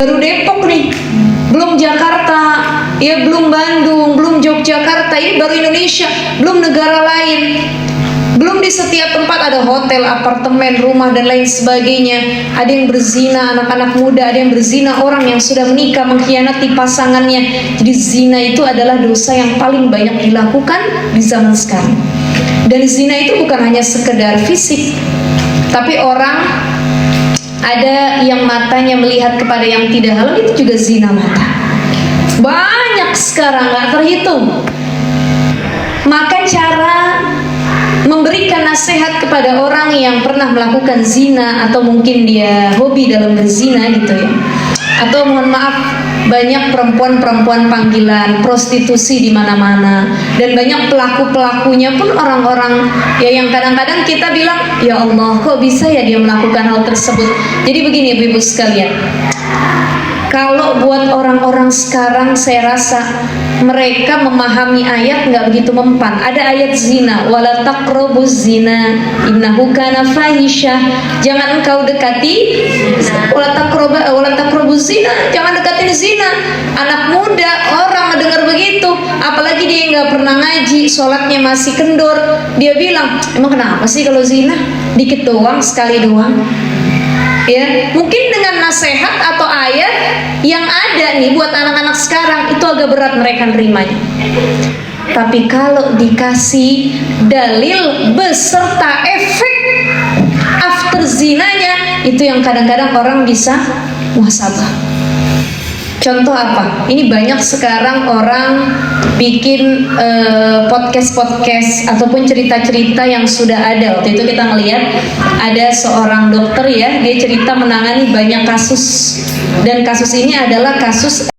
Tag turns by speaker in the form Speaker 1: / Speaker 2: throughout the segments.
Speaker 1: Baru Depok nih, belum Jakarta, ya belum Bandung, belum Yogyakarta, ini baru Indonesia, belum negara lain. Belum di setiap tempat ada hotel, apartemen, rumah dan lain sebagainya. Ada yang berzina, anak-anak muda, ada yang berzina, orang yang sudah menikah mengkhianati pasangannya. Jadi zina itu adalah dosa yang paling banyak dilakukan di zaman sekarang. Dan zina itu bukan hanya sekedar fisik, tapi orang ada yang matanya melihat kepada yang tidak halal, itu juga zina mata. Banyak sekarang, gak terhitung. Maka cara memberikan nasihat kepada orang yang pernah melakukan zina, atau mungkin dia hobi dalam berzina gitu ya, atau mohon maaf banyak perempuan-perempuan panggilan prostitusi di mana-mana, dan banyak pelaku-pelakunya pun orang-orang ya yang kadang-kadang kita bilang, ya Allah kok bisa ya dia melakukan hal tersebut. Jadi begini ibu-ibu sekalian, kalau buat orang-orang sekarang saya rasa mereka memahami ayat nggak begitu mempan. Ada ayat zina, wala taqrabuz zina innahu kana fahisyah. Jangan engkau dekati, wala taqrabuz zina, jangan dekatin zina. Anak muda orang mendengar begitu, apalagi dia nggak pernah ngaji, sholatnya masih kendor, dia bilang, emang kenapa sih kalau zina? Dikit doang, sekali doang. Ya, mungkin dengan nasihat atau ayat yang ada nih buat anak-anak sekarang itu agak berat mereka nerimanya. Tapi kalau dikasih dalil beserta efek after zinanya, itu yang kadang-kadang orang bisa muhasabah. Contoh apa? Ini banyak sekarang orang bikin podcast ataupun cerita-cerita yang sudah ada. Waktu itu kita ngelihat ada seorang dokter ya, dia cerita menangani banyak kasus, dan kasus ini adalah kasus.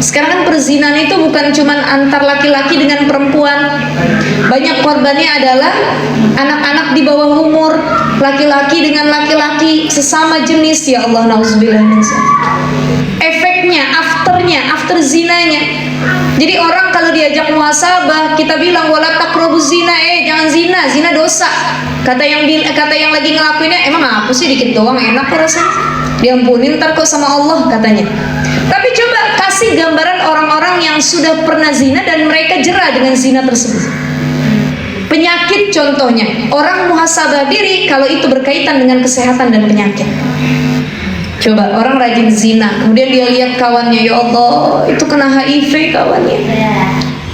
Speaker 1: Sekarang kan perzinahan itu bukan cuma antar laki-laki dengan perempuan. Banyak korbannya adalah anak-anak di bawah umur, laki-laki dengan laki-laki sesama jenis. Ya Allah, nauzubillah min dzalik. Efeknya, after zinanya. Jadi orang kalau diajak muhasabah, kita bilang wala taqrabuz zina, jangan zina, zina dosa. Kata yang lagi ngelakuinnya, emang apa sih dikit doang enak kok rasanya, diampunin ntar kok sama Allah katanya. Tapi coba kasih gambaran orang-orang yang sudah pernah zina dan mereka jera dengan zina tersebut. Penyakit contohnya, orang muhasabah diri kalau itu berkaitan dengan kesehatan dan penyakit. Coba orang rajin zina, kemudian dia lihat kawannya, ya Allah itu kena HIV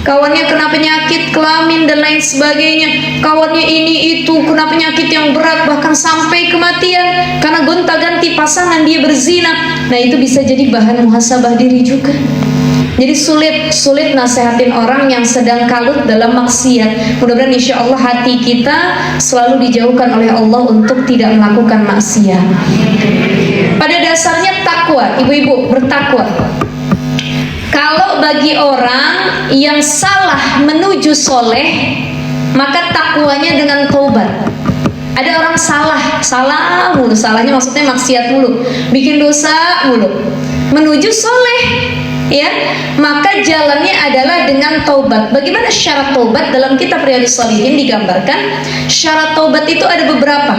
Speaker 1: kawannya kena penyakit kelamin dan lain sebagainya, kawannya ini itu kena penyakit yang berat bahkan sampai kematian karena gonta-ganti pasangan dia berzina. Nah itu bisa jadi bahan muhasabah diri juga. Jadi sulit nasehatin orang yang sedang kalut dalam maksiat. Mudah-mudahan insya Allah hati kita selalu dijauhkan oleh Allah untuk tidak melakukan maksiat. Pada dasarnya takwa, ibu-ibu bertakwa. Kalau bagi orang yang salah menuju soleh, maka takwanya dengan taubat. Ada orang salah mulu, salahnya maksudnya maksiat mulu, bikin dosa mulu, menuju soleh, ya, maka jalannya adalah dengan taubat. Bagaimana syarat taubat? Dalam kitab Riyadhus Shalihin digambarkan syarat taubat itu ada beberapa.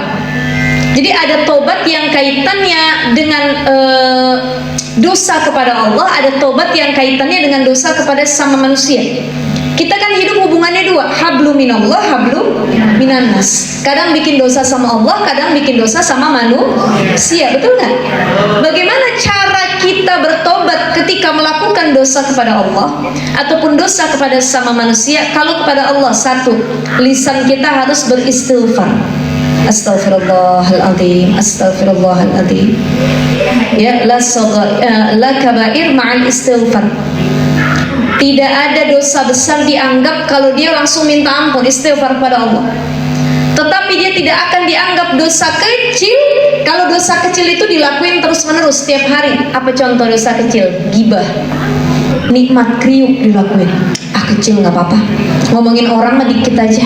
Speaker 1: Jadi ada tobat yang kaitannya dengan dosa kepada Allah, ada tobat yang kaitannya dengan dosa kepada sesama manusia. Kita kan hidup hubungannya dua, hablu minallah, hablu minannas. Kadang bikin dosa sama Allah, kadang bikin dosa sama manusia, betul nggak? Bagaimana cara kita bertobat ketika melakukan dosa kepada Allah ataupun dosa kepada sesama manusia? Kalau kepada Allah, satu, lisan kita harus beristighfar. Astaghfirullahaladzim, astaghfirullahaladzim. Ya, la kabair ma'al istighfar. Tidak ada dosa besar dianggap kalau dia langsung minta ampun, istighfar kepada Allah. Tetapi dia tidak akan dianggap dosa kecil kalau dosa kecil itu dilakuin terus-menerus setiap hari. Apa contoh dosa kecil? Gibah. Nikmat kriuk dilakuin. Kecil nggak apa-apa, ngomongin orang mah dikit aja.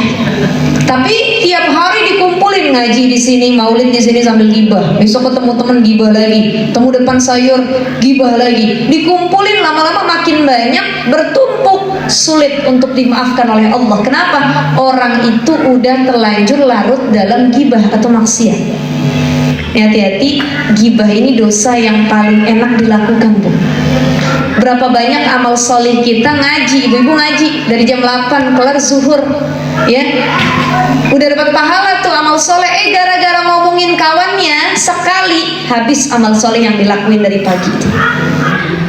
Speaker 1: Tapi tiap hari dikumpulin ngaji di sini, maulid di sini sambil gibah. Besok ketemu teman gibah lagi, temu depan sayur gibah lagi. Dikumpulin lama-lama makin banyak, bertumpuk, sulit untuk dimaafkan oleh Allah. Kenapa? Orang itu udah terlanjur larut dalam gibah atau maksiat. hati-hati, gibah ini dosa yang paling enak dilakukan, Bu. Berapa banyak amal solih kita ngaji, ibu-ibu ngaji dari jam 8 kelar zuhur, ya, udah dapat pahala tuh amal soleh, gara-gara ngomongin kawannya sekali habis amal soleh yang dilakuin dari pagi itu.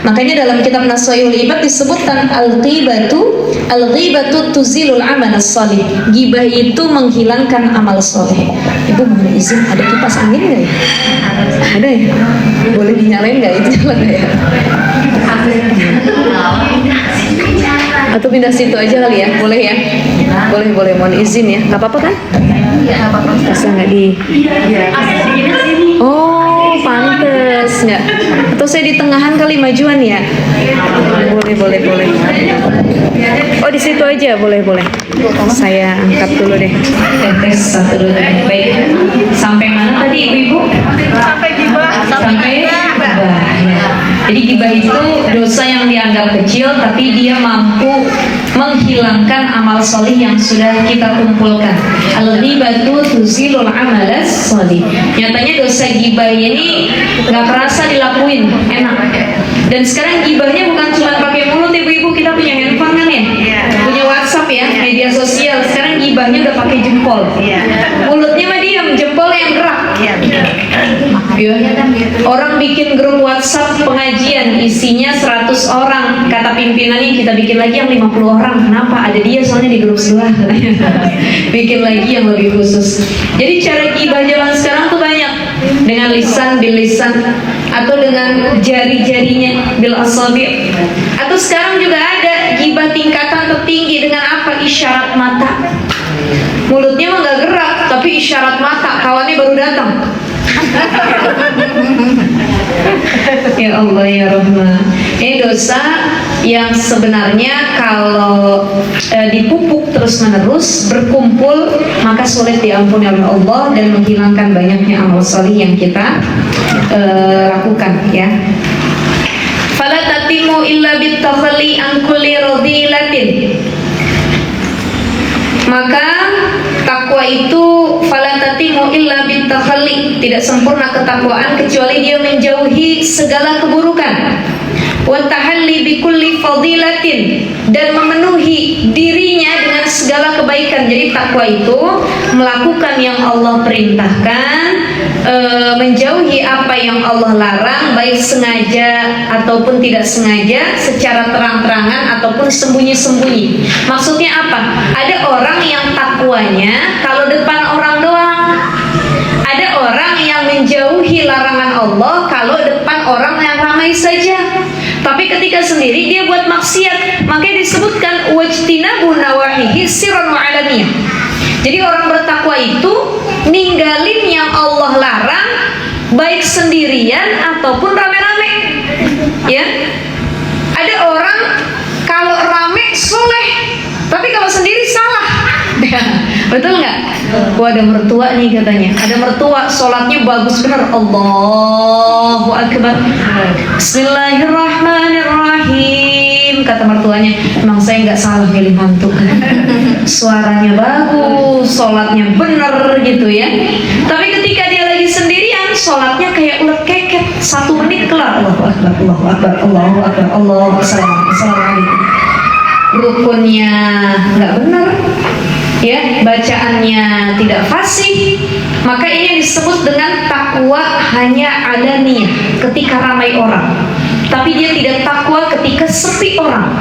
Speaker 1: Makanya dalam kitab Nashihul Ibad disebutkan al-ghibatu tuzilul amal soleh. Gibah itu menghilangkan amal soleh. Ibu mohon izin, ada kipas angin nggak ya? Ada ya? Boleh dinyalain nggak? Itu nyala nggak ya? Atau pindah situ aja kali ya? Boleh ya? Boleh, mohon izin ya. Nggak apa-apa kan? Bisa nggak di? Oh, pantes nggak? Atau saya di tengahan kali majuan ya? Boleh. Oh, di situ aja, boleh. Saya angkat dulu deh. Tes satu dulu. Baik. Sampai mana tadi ibu-ibu?
Speaker 2: Sampai gibah.
Speaker 1: Sampai gibah. Ya. Jadi gibah itu dosa yang dianggap kecil, tapi dia mampu menghilangkan amal solih yang sudah kita kumpulkan. Al-ghibatu tuzilul amalas solih. Nyatanya dosa gibah ini nggak kerasa dilakuin, enak. Dan sekarang gibahnya bukan cuma pakai mulut, ibu-ibu, kita punya handphone kan ya, punya WhatsApp ya, media sosial. Sekarang gibahnya udah pakai jempol. Mulutnya mah diam, jempol yang gerak. Ya. Orang bikin grup WhatsApp pengajian isinya 100 orang, kata pimpinannya kita bikin lagi yang 50 orang. Kenapa? Ada dia soalnya di grup sebelah. Bikin lagi yang lebih khusus. Jadi cara gibah zaman sekarang tuh banyak, dengan lisan bil lisan, atau dengan jari-jarinya bil asabi', atau sekarang juga ada gibah tingkatan tertinggi dengan apa? Isyarat mata. Mulutnya mah nggak gerak, tapi isyarat mata, kawannya baru datang. Ya Allah ya Rahman. Ini dosa yang sebenarnya kalau dipupuk terus-menerus berkumpul, maka sulit diampuni oleh Allah dan menghilangkan banyaknya amal salih yang kita lakukan, ya. Fala tatimu illa bitakhalli an kulli radilatin. Maka takwa itu fala tatimu illa bitakhalli, tidak sempurna ketakwaan kecuali dia menjauhi segala keburukan. Wa tahalli bikulli fadilatin, dan memenuhi dirinya dengan segala kebaikan. Jadi takwa itu melakukan yang Allah perintahkan, menjauhi apa yang Allah larang, baik sengaja ataupun tidak sengaja, secara terang-terangan ataupun sembunyi-sembunyi. Maksudnya apa? Ada orang yang takwanya kalau depan orang doang. Ada orang yang menjauhi larangan Allah kalau depan orang yang ramai saja. Tapi ketika sendiri dia buat maksiat, makanya disebutkan wajtinabu nawahihi sirran wa alaniyah. Jadi orang bertakwa itu ninggalin yang Allah larang, baik sendirian ataupun rame-rame. Ya, ada orang kalau rame soleh, tapi kalau sendiri salah. Betul nggak? Wah, ada mertua nih katanya. Ada mertua sholatnya bagus bener. Allahu Akbar. Bismillahirrahmanirrahim. Kata mertuanya, emang saya nggak salah milih mantu. Suaranya bagus, sholatnya bener gitu ya. Tapi ketika dia lagi sendirian, sholatnya kayak ulet keket. 1 menit kelar. Allahu Akbar, Allahu Akbar, Allahu Akbar, Allahu Akbar. Assalamualaikum. Rukunnya nggak benar, ya, bacaannya tidak fasih. Maka ini disebut dengan takwa hanya alaniyah, ketika ramai orang, tapi dia tidak takwa ketika sepi orang.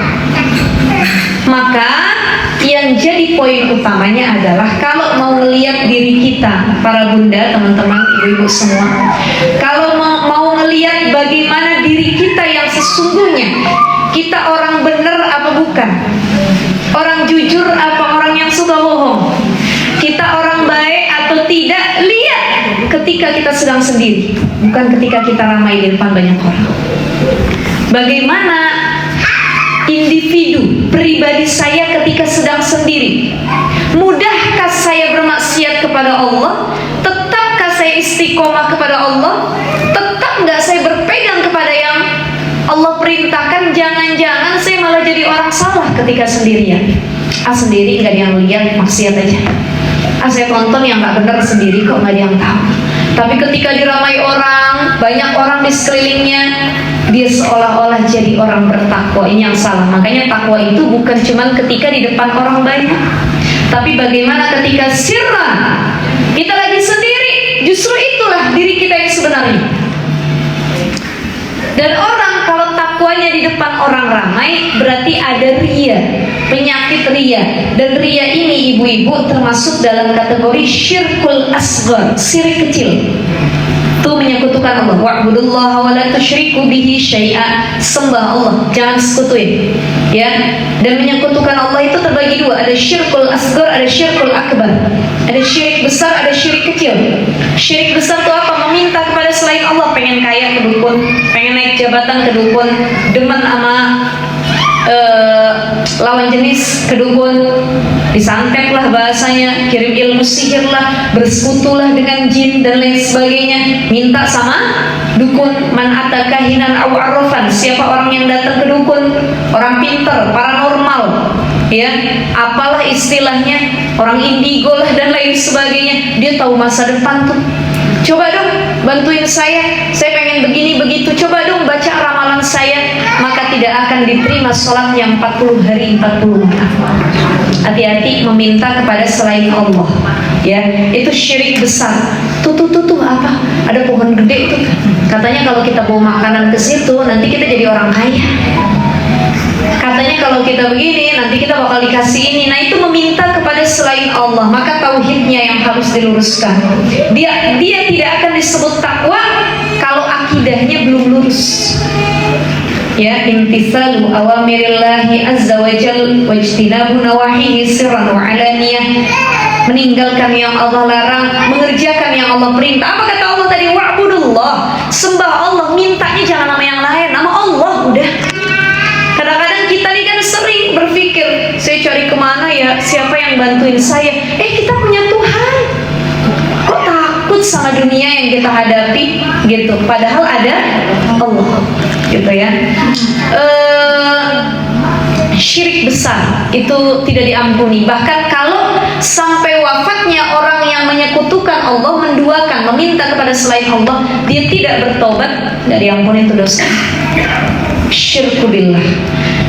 Speaker 1: Maka yang jadi poin utamanya adalah kalau mau melihat diri kita, para bunda, teman-teman, ibu-ibu semua, kalau mau melihat bagaimana diri kita yang sesungguhnya, kita orang benar apa bukan, orang jujur apa orang yang suka bohong, kita orang baik atau tidak, lihat ketika kita sedang sendiri, bukan ketika kita ramai di depan banyak orang. Bagaimana individu pribadi saya ketika sedang sendiri? Mudahkah saya bermaksiat kepada Allah? Tetapkah saya istiqomah kepada Allah? Tetap nggak saya berpegang kepada yang Allah perintahkan? Jangan-jangan saya malah jadi orang salah ketika sendirian. Sendiri nggak ada yang lihat, maksiat aja. Saya tonton yang nggak benar sendiri kok nggak ada yang tahu. Tapi ketika diramai orang, banyak orang di sekelilingnya, dia seolah-olah jadi orang bertakwa. Ini yang salah. Makanya takwa itu bukan cuma ketika di depan orang banyak, tapi bagaimana ketika sirran, kita lagi sendiri, justru itulah diri kita yang sebenarnya. Dan orang kalau takwanya di depan orang ramai, berarti ada ria, penyakit ria. Dan ria ini ibu-ibu termasuk dalam kategori syirkul asghar, syirik kecil. Itu menyekutukan Allah. Wa'budullaha wa la tusyriku bihi syai'a. Sembah Allah, jangan sekutuin. Ya. Dan menyekutukan Allah itu terbagi dua, ada syirkul asghar, ada syirkul akbar. Ada syirik besar, ada syirik kecil. Syirik besar itu apa? Meminta kepada selain Allah, pengen kaya ke dukun, pengen naik jabatan ke dukun, demen sama lawan jenis ke dukun, disantet lah bahasanya, kirim ilmu sihir lah, bersekutulah dengan jin dan lain sebagainya, minta sama dukun. Man ata kahinan aw arrafan, siapa orang yang datang ke dukun, orang pinter, paranormal, ya, apalah istilahnya, orang indigo lah dan lain sebagainya, dia tahu masa depan tuh. Coba dong bantuin saya pengen begini begitu, coba dong baca ramalan saya, maka tidak akan diterima sholatnya 40 hari 40 malam. Hati-hati meminta kepada selain Allah, ya, itu syirik besar. Tuh apa? Ada pohon gede itu. Katanya kalau kita bawa makanan ke situ nanti kita jadi orang kaya. Katanya kalau kita begini nanti kita bakal dikasih ini. Nah, itu meminta kepada selain Allah, maka tauhidnya yang harus diluruskan. Dia tidak akan disebut takwa kalau akidahnya belum lurus. Ya, imtithalu awamirillahi azza wa jal wajtinabu nawahihi sirran wa alaniyah. Meninggalkan yang Allah larang, mengerjakan yang Allah perintah. Apa kata Allah tadi? Wa'budullah, sembah Allah, mintanya jangan nama yang lain, nama Allah udah. Kadang-kadang kita nih kan sering berpikir, saya cari kemana ya, siapa yang bantuin saya? Kita punya Tuhan. Kok takut sama dunia yang kita hadapi gitu? Padahal ada Allah, gitu ya. Syirik besar itu tidak diampuni. Bahkan kalau sampai wafatnya orang yang menyekutukan Allah, menduakan, meminta kepada selain Allah, dia tidak bertobat, tidak diampuni itu dosa. Syirku billah.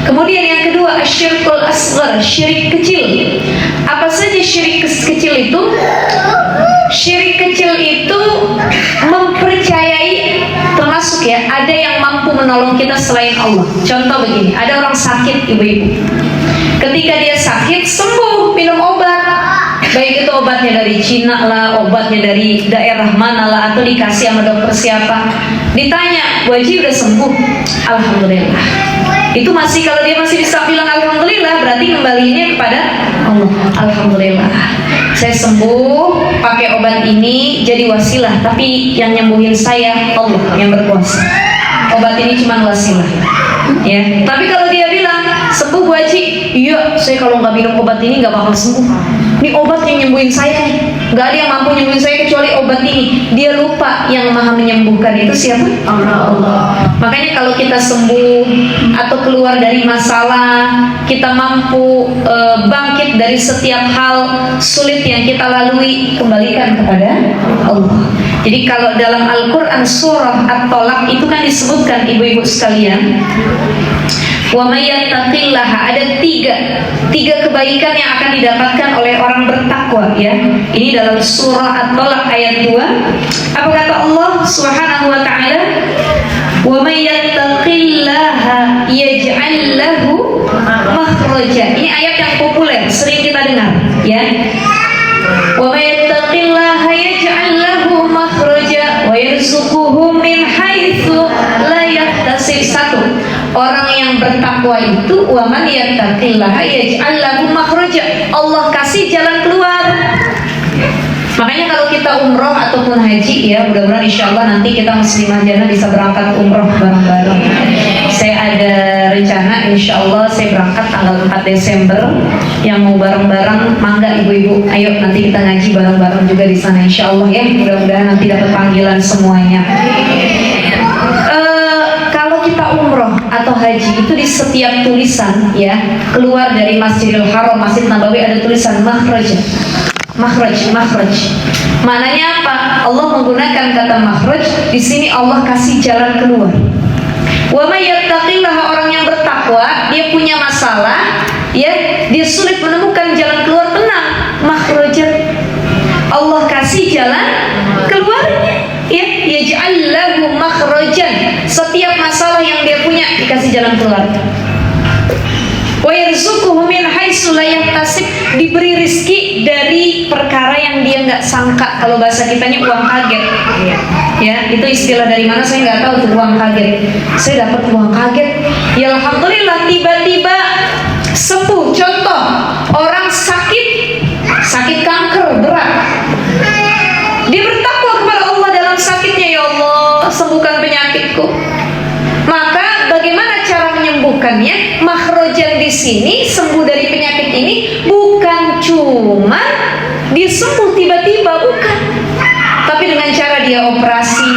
Speaker 1: Kemudian yang kedua, asyirkul asghar, syirik kecil. Apa saja syirik kecil itu? Syirik kecil itu mempercayai, termasuk ya, ada yang mampu menolong kita selain Allah. Contoh begini, ada orang sakit ibu-ibu. Ketika dia sakit, sembuh, minum obat. Baik itu obatnya dari Cina lah, obatnya dari daerah mana lah, atau dikasih sama dokter siapa. Ditanya, Bu Haji udah sembuh? Alhamdulillah. Itu masih, kalau dia masih bisa bilang alhamdulillah, berarti kembalinya kepada Allah. Alhamdulillah, saya sembuh pakai obat ini, jadi wasilah, tapi yang nyembuhin saya Allah yang berkuasa. Obat ini cuma wasilah. Ya, tapi kalau dia bilang sembuh Bu Haji, iya, saya kalau nggak minum obat ini nggak bakal sembuh. Ini obat yang nyembuhin saya nih, nggak ada yang mampu nyembuhin saya kecuali obat ini. Dia lupa yang maha menyembuhkan itu siapa? Allah. Makanya kalau kita sembuh atau keluar dari masalah, kita mampu bangkit dari setiap hal sulit yang kita lalui, kembalikan kepada Allah. Jadi kalau dalam Al-Quran surah At-Tolak itu kan disebutkan ibu-ibu sekalian, wa may yattaqillaha, ada tiga kebaikan yang akan didapatkan oleh orang bertakwa, ya. Ini dalam surah At-Tolak ayat 2. Apa kata Allah Subhanahu wa taala? Wa may yattaqillaha yaj'al lahu makhraja. Ini ayat yang populer, sering kita dengar, ya. Wa may yattaqillaha yaj'al lahu makhraja wa yarzuquhu min haitsu la yahtasib. Satu, orang yang bertakwa itu wa man yattaqillaha yaj'al lahu makhraja, Allah kasih jalan keluar. Makanya kalau kita umroh ataupun haji, ya, mudah-mudahan insyaallah nanti kita muslimah jannah bisa berangkat umroh bareng-bareng. Saya ada rencana insyaallah saya berangkat tanggal 4 Desember. Yang mau bareng-bareng mangga ibu-ibu, ayo nanti kita ngaji bareng-bareng juga di sana insyaallah, ya. Mudah-mudahan nanti dapat panggilan semuanya. Kalau kita umroh atau haji itu di setiap tulisan, ya, keluar dari Masjidil Haram, Masjid Nabawi, ada tulisan makhraj. Makhraj. Maknanya apa? Allah menggunakan kata makhraj. Di sini Allah kasih jalan keluar. Wa may yattaqillaha, orang yang bertakwa, dia punya masalah, ya, dia sulit menemukan jalan keluar, tenang, makhrajan. Allah kasih jalan keluarnya. Ya, yaj'al lahu makhrajan. Setiap masalah yang dia punya dikasih jalan keluar. Wa yarzuquhu min haitsu la yahtasib, diberi rizki dari perkara yang dia nggak sangka. Kalau bahasa kitanya uang kaget. Ya, itu istilah dari mana saya nggak tahu tuh, uang kaget. Saya dapat uang kaget. Ya alhamdulillah, tiba-tiba sembuh. Contoh, orang sakit kanker berat. Dia bertakwa kepada Allah dalam sakitnya, ya Allah, sembuhkan penyakitku. Maka bagaimana cara menyembuhkannya? Makhrajan di sini, sembuh dari penyakit ini bukan cuma dia sembuh tiba-tiba, bukan. Tapi dengan cara dia operasi,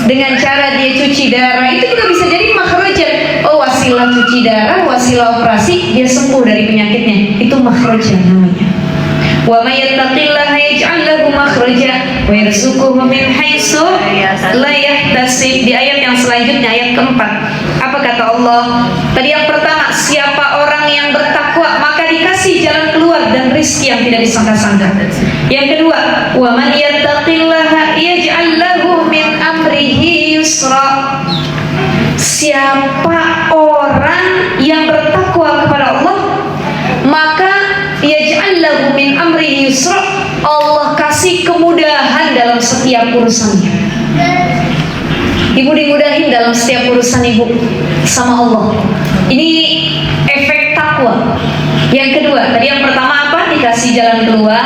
Speaker 1: dengan cara dia cuci darah, itu juga bisa jadi makhrajan. Oh, wasilah cuci darah, wasilah operasi, dia sembuh dari penyakitnya. Itu makhrajan namanya. Wa may yattaqillaha yaj'al lahu makhraja wa yarzuquhu min haitsu la yahtasib. Di ayat yang selanjutnya, ayat keempat, apa kata Allah? Tadi yang pertama, siapa orang yang bertakwa maka dikasih jalan keluar dan rizki yang tidak disangka-sangka. Yang kedua, wa man yattaqillaha yaj'al lahu min amrihi yusra. Siapa orang yang bertakwa kepada Allah, maka yaj'al lahu min amrihi yusra, Allah kasih kemudahan dalam setiap urusannya. Ibu dimudahin dalam setiap urusan ibu sama Allah. Ini efek takwa. Yang kedua, tadi yang pertama apa? Dikasih jalan keluar,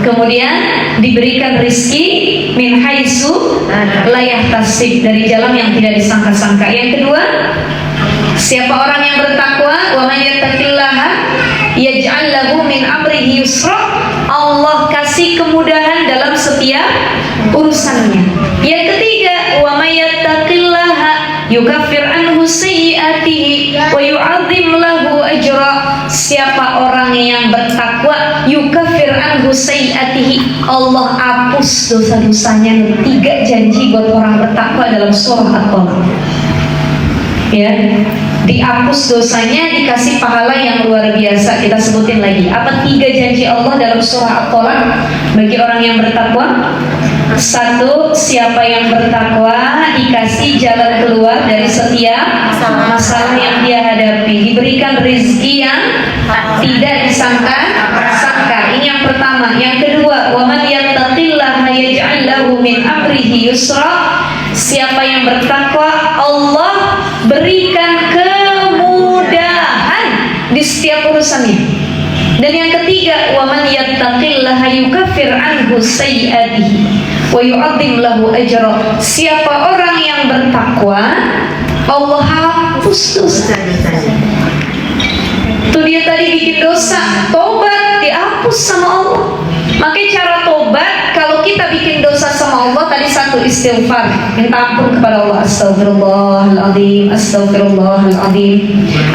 Speaker 1: kemudian diberikan rizki min haitsu la yahtasib, dari jalan yang tidak disangka-sangka. Yang kedua, siapa orang yang bertakwa, wa may yattaqillaha yaj'al lahu min amrihi yusra, Allah kasih kemudahan dalam setiap urusannya. Yang ketiga, wa may yattaqillaha yukaffir anhu sayyi'atihi wa yu'adzim lahu ajra. Siapa orang yang bertakwa, yukaffir anhu sayyi'atihi, Allah hapus dosa-dosanya. 3 janji buat orang bertakwa dalam surah At-Talaq. Ya, dihapus dosanya, dikasih pahala yang luar biasa. Kita sebutin lagi, apa 3 janji Allah dalam surah At-Talaq bagi orang yang bertakwa? 1, siapa yang bertakwa dikasih jalan keluar dari setiap masalah yang dia hadapi, diberikan rezeki yang tidak disangka-sangka. Ini yang pertama. Yang kedua, wa man yattaqillaha yaj'al lahu min amrihi yusra. Siapa yang bertakwa, Allah berikan kemudahan di setiap urusannya. Dan yang ketiga, wa man yattaqillaha yukaffir anhu sayyi'atihi wa yu'adzim lahu ajra. Siapa orang yang bertakwa, Allah hapus dosa. Itu dia tadi bikin dosa, tobat dihapus sama Allah. Makanya cara tobat, kalau kita bikin dosa sama Allah, tadi 1, istighfar, minta ampun kepada Allah, astaghfirullahaladzim, astaghfirullahaladzim.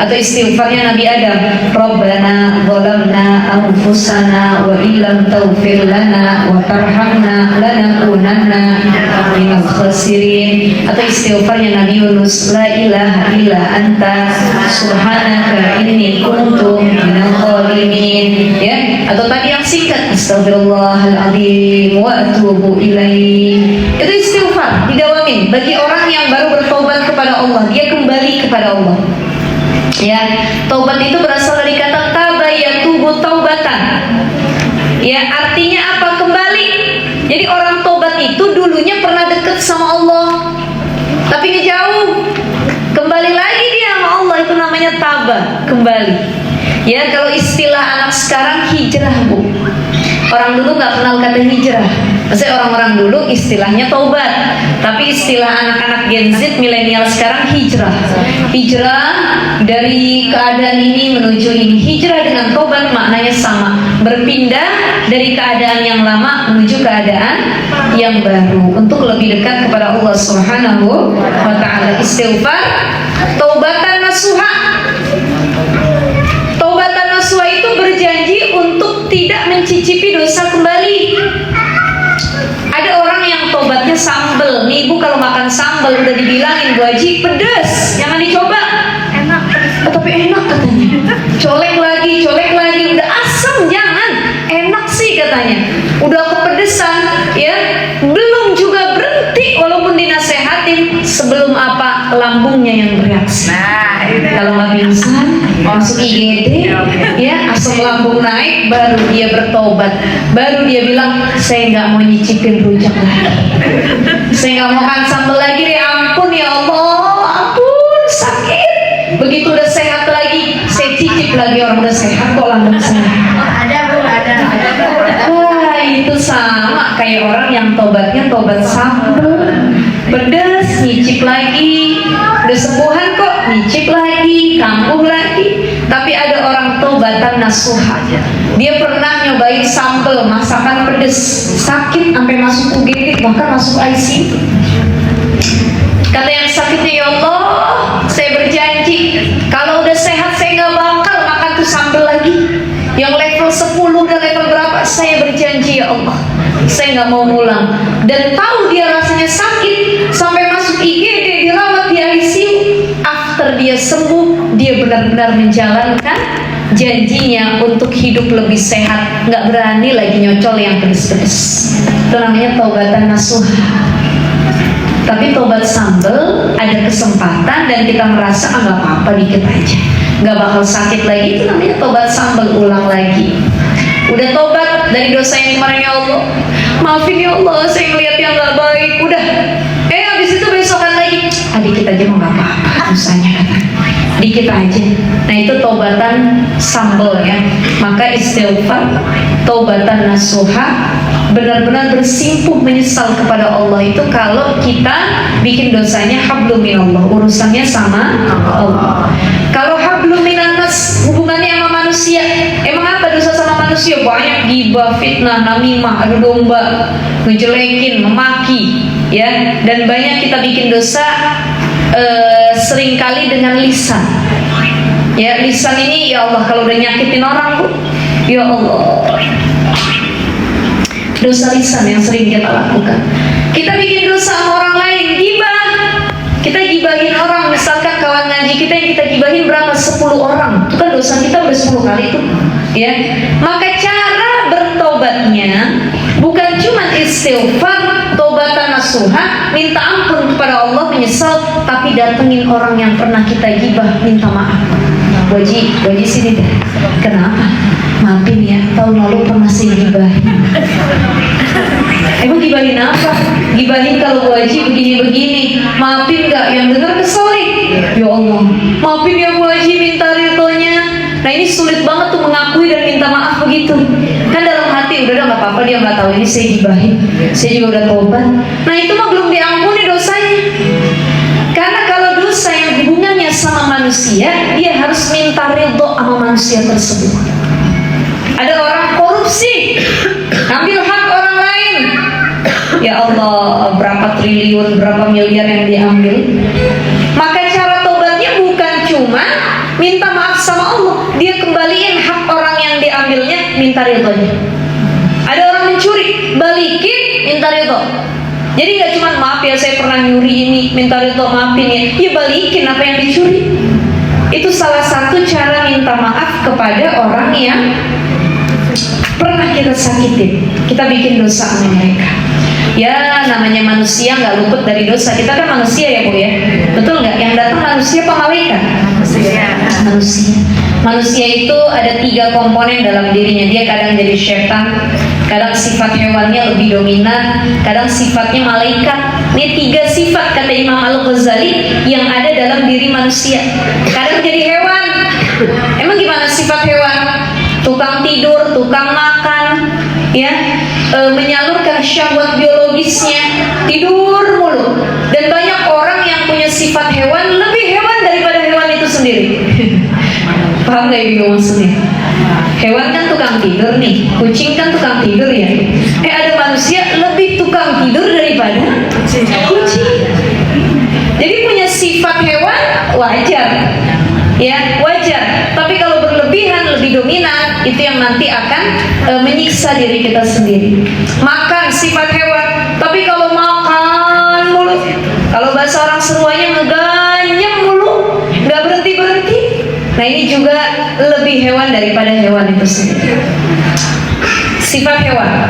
Speaker 1: Atau istighfarnya Nabi Adam, Rabbana zalamna anfusana wa illam taghfir lana wa tarhamna lanakunanna minal khasirin. Atau istighfarnya Nabi Yunus, la ilaha illa anta subhanaka inni kuntu minal zalimin. Ya, atau tadi yang singkat, astaghfirullahaladzim wa atubu ilaih. Itu istighfar, didawamin bagi orang yang baru bertobat kepada Allah, dia kembali kepada Allah. Ya, taubat itu berasal dari kata taba yatubu taubatan. Ya, artinya apa? Kembali. Jadi orang tobat itu dulunya pernah dekat sama Allah, tapi ngejauh, kembali lagi dia sama Allah, itu namanya taba, kembali. Ya, kalau istilah anak sekarang hijrah, Bu. Orang dulu nggak kenal kata hijrah. Maksudnya orang-orang dulu istilahnya taubat, tapi istilah anak-anak Gen Z milenial sekarang hijrah. Hijrah dari keadaan ini menuju ini. Hijrah dengan taubat maknanya sama, berpindah dari keadaan yang lama menuju keadaan yang baru untuk lebih dekat kepada Allah Subhanahu wa ta'ala. Istighfar, taubatan nasuha. Taubatan nasuha itu berjanji untuk tidak tidak mencicipi dosa kembali. Ada orang yang tobatnya sambel. Nih ibu kalau makan sambel udah dibilangin Bu Haji pedes, jangan dicoba.
Speaker 2: Enak.
Speaker 1: Tapi enak katanya. Colek lagi, udah asam jangan. Enak sih katanya. Udah kepedesan, ya. Belum juga berhenti walaupun dinasehatin, sebelum apa lambungnya yang bereaksi.
Speaker 2: Nah, itu.
Speaker 1: Kalau nggak pingsan, masuk IGD, ya asam lambung naik, baru dia bertobat, baru dia bilang saya nggak mau nyicipin rujak lagi, saya nggak mau makan sambal lagi, ya ampun ya Allah, ampun sakit. Begitu udah sehat lagi, saya cicip lagi, orang udah sehat kok lambung saya.
Speaker 2: Ada Bu, ada.
Speaker 1: Wah itu sama kayak orang yang tobatnya tobat sambal, pedas, nyicip lagi, udah sembuhan kok, nyicip lagi, kambuh lagi. Tapi ada orang tobatan nasuha, dia pernah nyobain sambal, masakan pedes, sakit sampai masuk UGD, bahkan masuk ICU. Kata yang sakitnya, ya Allah, saya berjanji kalau udah sehat saya nggak bakal makan tuh sambal lagi. Yang level 10 dan level berapa, saya berjanji ya Allah, saya nggak mau ngulang. Dan tahu dia rasanya sakit sampai masuk IGD, dirawat di ICU. After dia sembuh, dia benar-benar menjalankan janjinya untuk hidup lebih sehat, nggak berani lagi nyocol yang pedes-pedes. Itu namanya taubatan nasuha. Tapi tobat sambel ada kesempatan dan kita merasa nggak apa-apa, dikit aja, nggak bakal sakit lagi, itu namanya tobat sambel, ulang lagi. Udah tobat dari dosa yang kemarin, ya Allah maafin ya Allah, saya ngeliat yang nggak baik, udah. Habis itu besokan lagi, dikit aja mau nggak apa-apa dosanya, dikit aja. Nah itu tobatan sambel ya. Maka istighfar, tobatan nasuha, benar-benar bersimpuh menyesal kepada Allah itu kalau kita bikin dosanya hablum minallah, urusannya sama Allah. Kalau hablum minannas, hubungannya sama manusia. Emang apa dosa sama manusia? Banyak gibah, fitnah, namimah, adu domba, ngejelekin, memaki, ya. Dan banyak kita bikin dosa seringkali dengan lisan. Ya, lisan ini ya Allah kalau udah nyakitin orang, Bu, ya Allah. Dosa lisan yang sering kita lakukan. Kita bikin dosa sama orang lain, gibah. Kita gibahin orang, misalkan kawan ngaji kita yang kita gibahin berapa? 10 orang. Itu kan dosa kita udah 10 kali tuh. Ya. Maka cara bertobatnya bukan cuma istighfar, tobatan nasuha, minta ampun kepada Allah, menyesal, tapi datengin orang yang pernah kita gibah, minta maaf. Waji sini deh. Kenapa? Maafin ya, tahun lalu pernah saya gibahin. Emang gibahin apa? Gibahin kalau Bu Haji begini-begini. Maafin gak? Yang dengar kesel nih. Ya Allah, maafin ya Bu Haji, minta ridhonya. Nah ini sulit banget tuh mengakui dan minta maaf begitu. Kan dalam hati udah gak apa-apa, dia gak tahu ini saya gibahin, saya juga udah tobat. Nah itu mah belum diampuni dosanya. Karena kalau dosa yang hubungannya sama manusia, dia harus minta ridho sama manusia tersebut. Ada orang korupsi, ambil hak orang lain. Ya Allah, berapa triliun, berapa miliar yang diambil. Maka cara tobatnya bukan cuma minta maaf sama Allah, dia kembaliin hak orang yang diambilnya, minta ridhonya. Ada orang mencuri, balikin, minta ridho. Jadi nggak cuma maaf ya saya pernah nyuri ini, minta ridho maafin ya. Ya balikin apa yang dicuri. Itu salah satu cara minta maaf kepada orang yang pernah kita sakitin, kita bikin dosa sama mereka. Ya namanya manusia nggak luput dari dosa. Kita kan manusia ya Bu ya, betul nggak? Yang datang manusia apa malaikat? Manusia. Manusia itu ada 3 komponen dalam dirinya. Dia kadang jadi setan, kadang sifat hewannya lebih dominan, kadang sifatnya malaikat. Ini 3 sifat kata Imam Al-Ghazali yang ada dalam diri manusia. Kadang jadi hewan. Emang gimana sifat hewan? Tukang tidur, tukang makan, ya, menyalurkan syahwat biologisnya, tidur mulu. Dan banyak orang yang punya sifat hewan, lebih hewan daripada hewan itu sendiri. Paham gak ibu maksudnya? Hewan kan tukang tidur nih, kucing kan tukang tidur ya. Ada manusia lebih tukang tidur daripada kucing. Jadi punya sifat hewan wajar, ya wajar. Tapi kalau berlebihan lebih dominan, itu yang nanti akan menyiksa diri kita sendiri. Makan sifat hewan, tapi kalau makan mulu, kalau bahasa orang seruanya ngeganyem mulu, nggak berhenti-berhenti. Nah ini juga lebih hewan daripada hewan itu sendiri. Sifat hewan.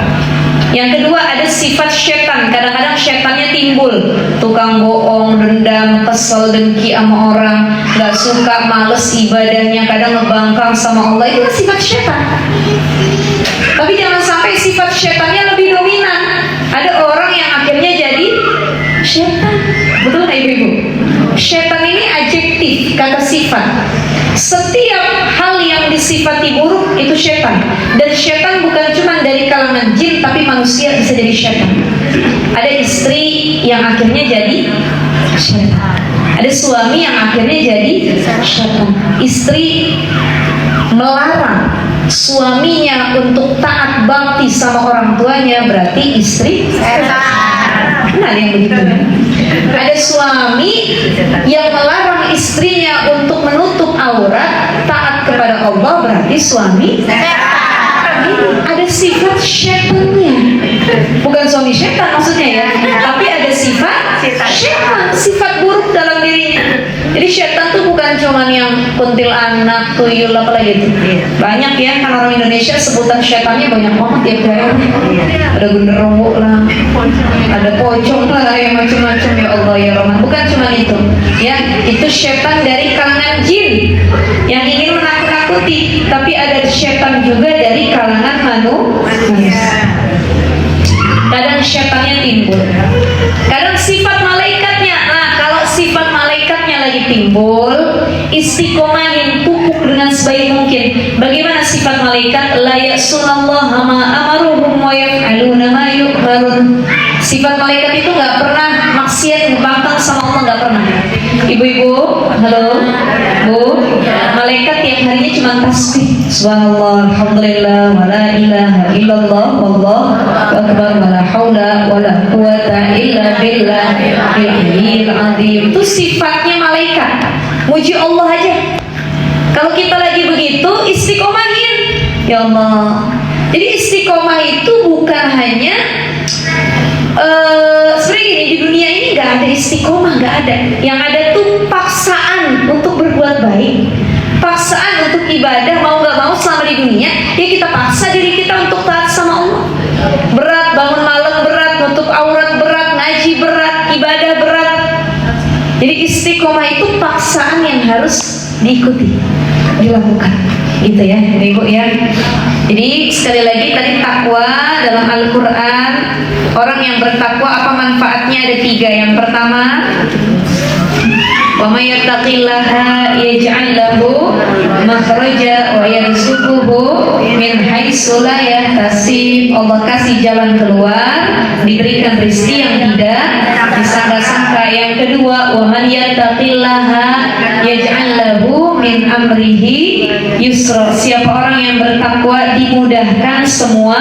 Speaker 1: Yang kedua ada sifat setan. Kadang-kadang setannya timbul, tukang bohong, dendam, kesel, dengki sama orang, gak suka, males ibadahnya, kadang ngebangkang sama Allah. Itu sifat setan. Tapi jangan sampai sifat setannya lebih dominan. Ada orang yang akhirnya jadi setan. Betul nggak ibu-ibu? Setan ini adjektif, kata sifat. Setiap hal yang disifati buruk itu setan. Dan setan bukan cuma dari kalangan jin, tapi manusia bisa jadi setan. Ada istri yang akhirnya jadi setan. Ada suami yang akhirnya jadi setan. Istri melarang suaminya untuk taat bakti sama orang tuanya, berarti istri setan. Nah, yang begitu. Ada suami yang melarang istrinya untuk menutup aurat, taat kepada Allah, berarti suami setan. Ada sifat setannya. Bukan suami setan maksudnya ya, tapi ada sifat setan, sifat buruk dalam dirinya. Jadi setan tuh bukan cuma yang kuntilanak, tuyul, apa lagi itu. Banyak ya, kan orang Indonesia sebutan setannya banyak banget ya kayak ada genderuwo lah, ada pocong lah, yang macam-macam. Ya Allah ya Rahman. Bukan cuma itu. Ya, itu setan dari kalangan jin yang ingin menakut-nakuti, tapi ada setan juga dari kalangan manusia. Kadang setannya timbul, kadang sifat malaikatnya. Nah, kalau sifat malaikatnya lagi timbul, istiqomahin, pupuk dengan sebaik mungkin. Bagaimana sifat malaikat? La ya'sunallaha ma amaruhum wa yaf'aluna ma yu'marun. Sifat malaikat itu nggak pernah maksiat, ngebangkang sama Allah, nggak pernah. Ibu-ibu, halo, bu, malaikat yang harinya cuma tasbih, subhanallah, alhamdulillah, wa la ilaha illallah, wallahu akbar, wa la haula wa la quwata illa billahil azim. Itu sifatnya malaikat, muji Allah aja. Kalau kita lagi begitu, istiqomahin, ya Allah. Jadi istiqomah itu bukan hanya sebenarnya gini, di dunia ini nggak ada istiqomah, nggak ada. Yang ada tuh paksaan untuk berbuat baik, paksaan untuk ibadah, mau nggak mau selama di dunia ya kita paksa diri kita untuk taat sama Allah. Berat, bangun malam berat, nutup aurat berat, ngaji berat, ibadah berat. Jadi istiqomah itu paksaan yang harus diikuti, dilakukan, gitu ya, ibu ya. Jadi sekali lagi tadi takwa dalam Al-Quran, orang yang bertakwa apa manfaatnya? Ada 3. Yang pertama, wa may yattaqillaha yaj'al lahu makhraja wa yarzuquhu min haitsu la yahtasib. Allah kasih jalan keluar, diberikan rezeki yang tidak disangka-sangka. Yang kedua, wa man yattaqillaha yaj'al lahu min amrihi yusra. Siapa orang yang bertakwa dimudahkan semua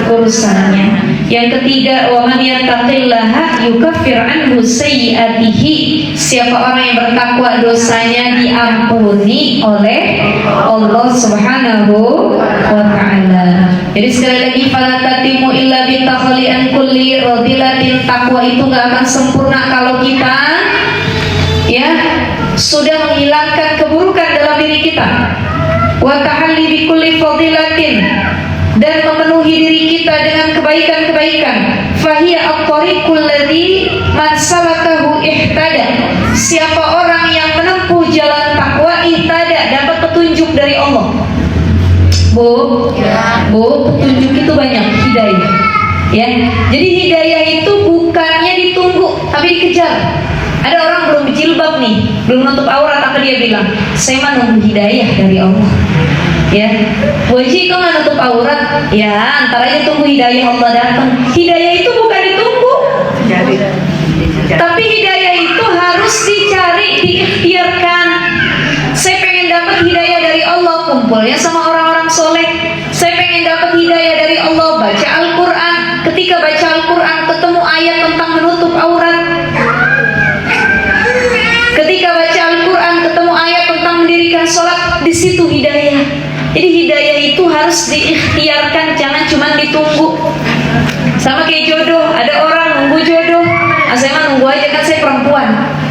Speaker 1: urusannya. Yang ketiga, wa man yattaqillaha yukaffir anhu sayyi'atihi. Siapa orang yang bertakwa dosanya diampuni oleh Allah Subhanahu wa taala. Jadi sekali lagi, fala tatimu illa bi takhli'an kulli radilatin. Takwa itu enggak akan sempurna kalau kita ya sudah menghilangkan keburukan dalam diri kita. Wa tahalli bi kulli fadilatin, dan memenuhi diri kita dengan kebaikan-kebaikan. Fahiya at-tariqul ladzi man salakahu ihtada. Siapa orang yang menempuh jalan takwa, ihtada, dapat petunjuk dari Allah. Bu, petunjuk itu banyak, hidayah. Ya, jadi hidayah itu bukannya ditunggu, tapi dikejar. Ada orang belum berjilbab nih, belum menutup aurat, apa dia bilang? Saya mah nunggu hidayah dari Allah. Ya, wajib kau nggak nutup aurat, ya antar aja tunggu hidayah Allah datang. Hidayah itu bukan ditunggu, tapi hidayah itu harus dicari, diikhtiarkan. Saya pengen dapat hidayah dari Allah, kumpulnya sama orang-orang soleh. Saya pengen dapat hidayah dari Allah, baca Al-Quran. Ketika baca Al-Quran ketemu ayat tentang menutup aurat. Ketika baca Al-Quran ketemu ayat tentang mendirikan sholat, di situ hidayah. Jadi hidayah itu harus diikhtiarkan, jangan cuma ditunggu. Sama kayak jodoh, ada orang nunggu jodoh. Saya mah nunggu aja, kan saya perempuan.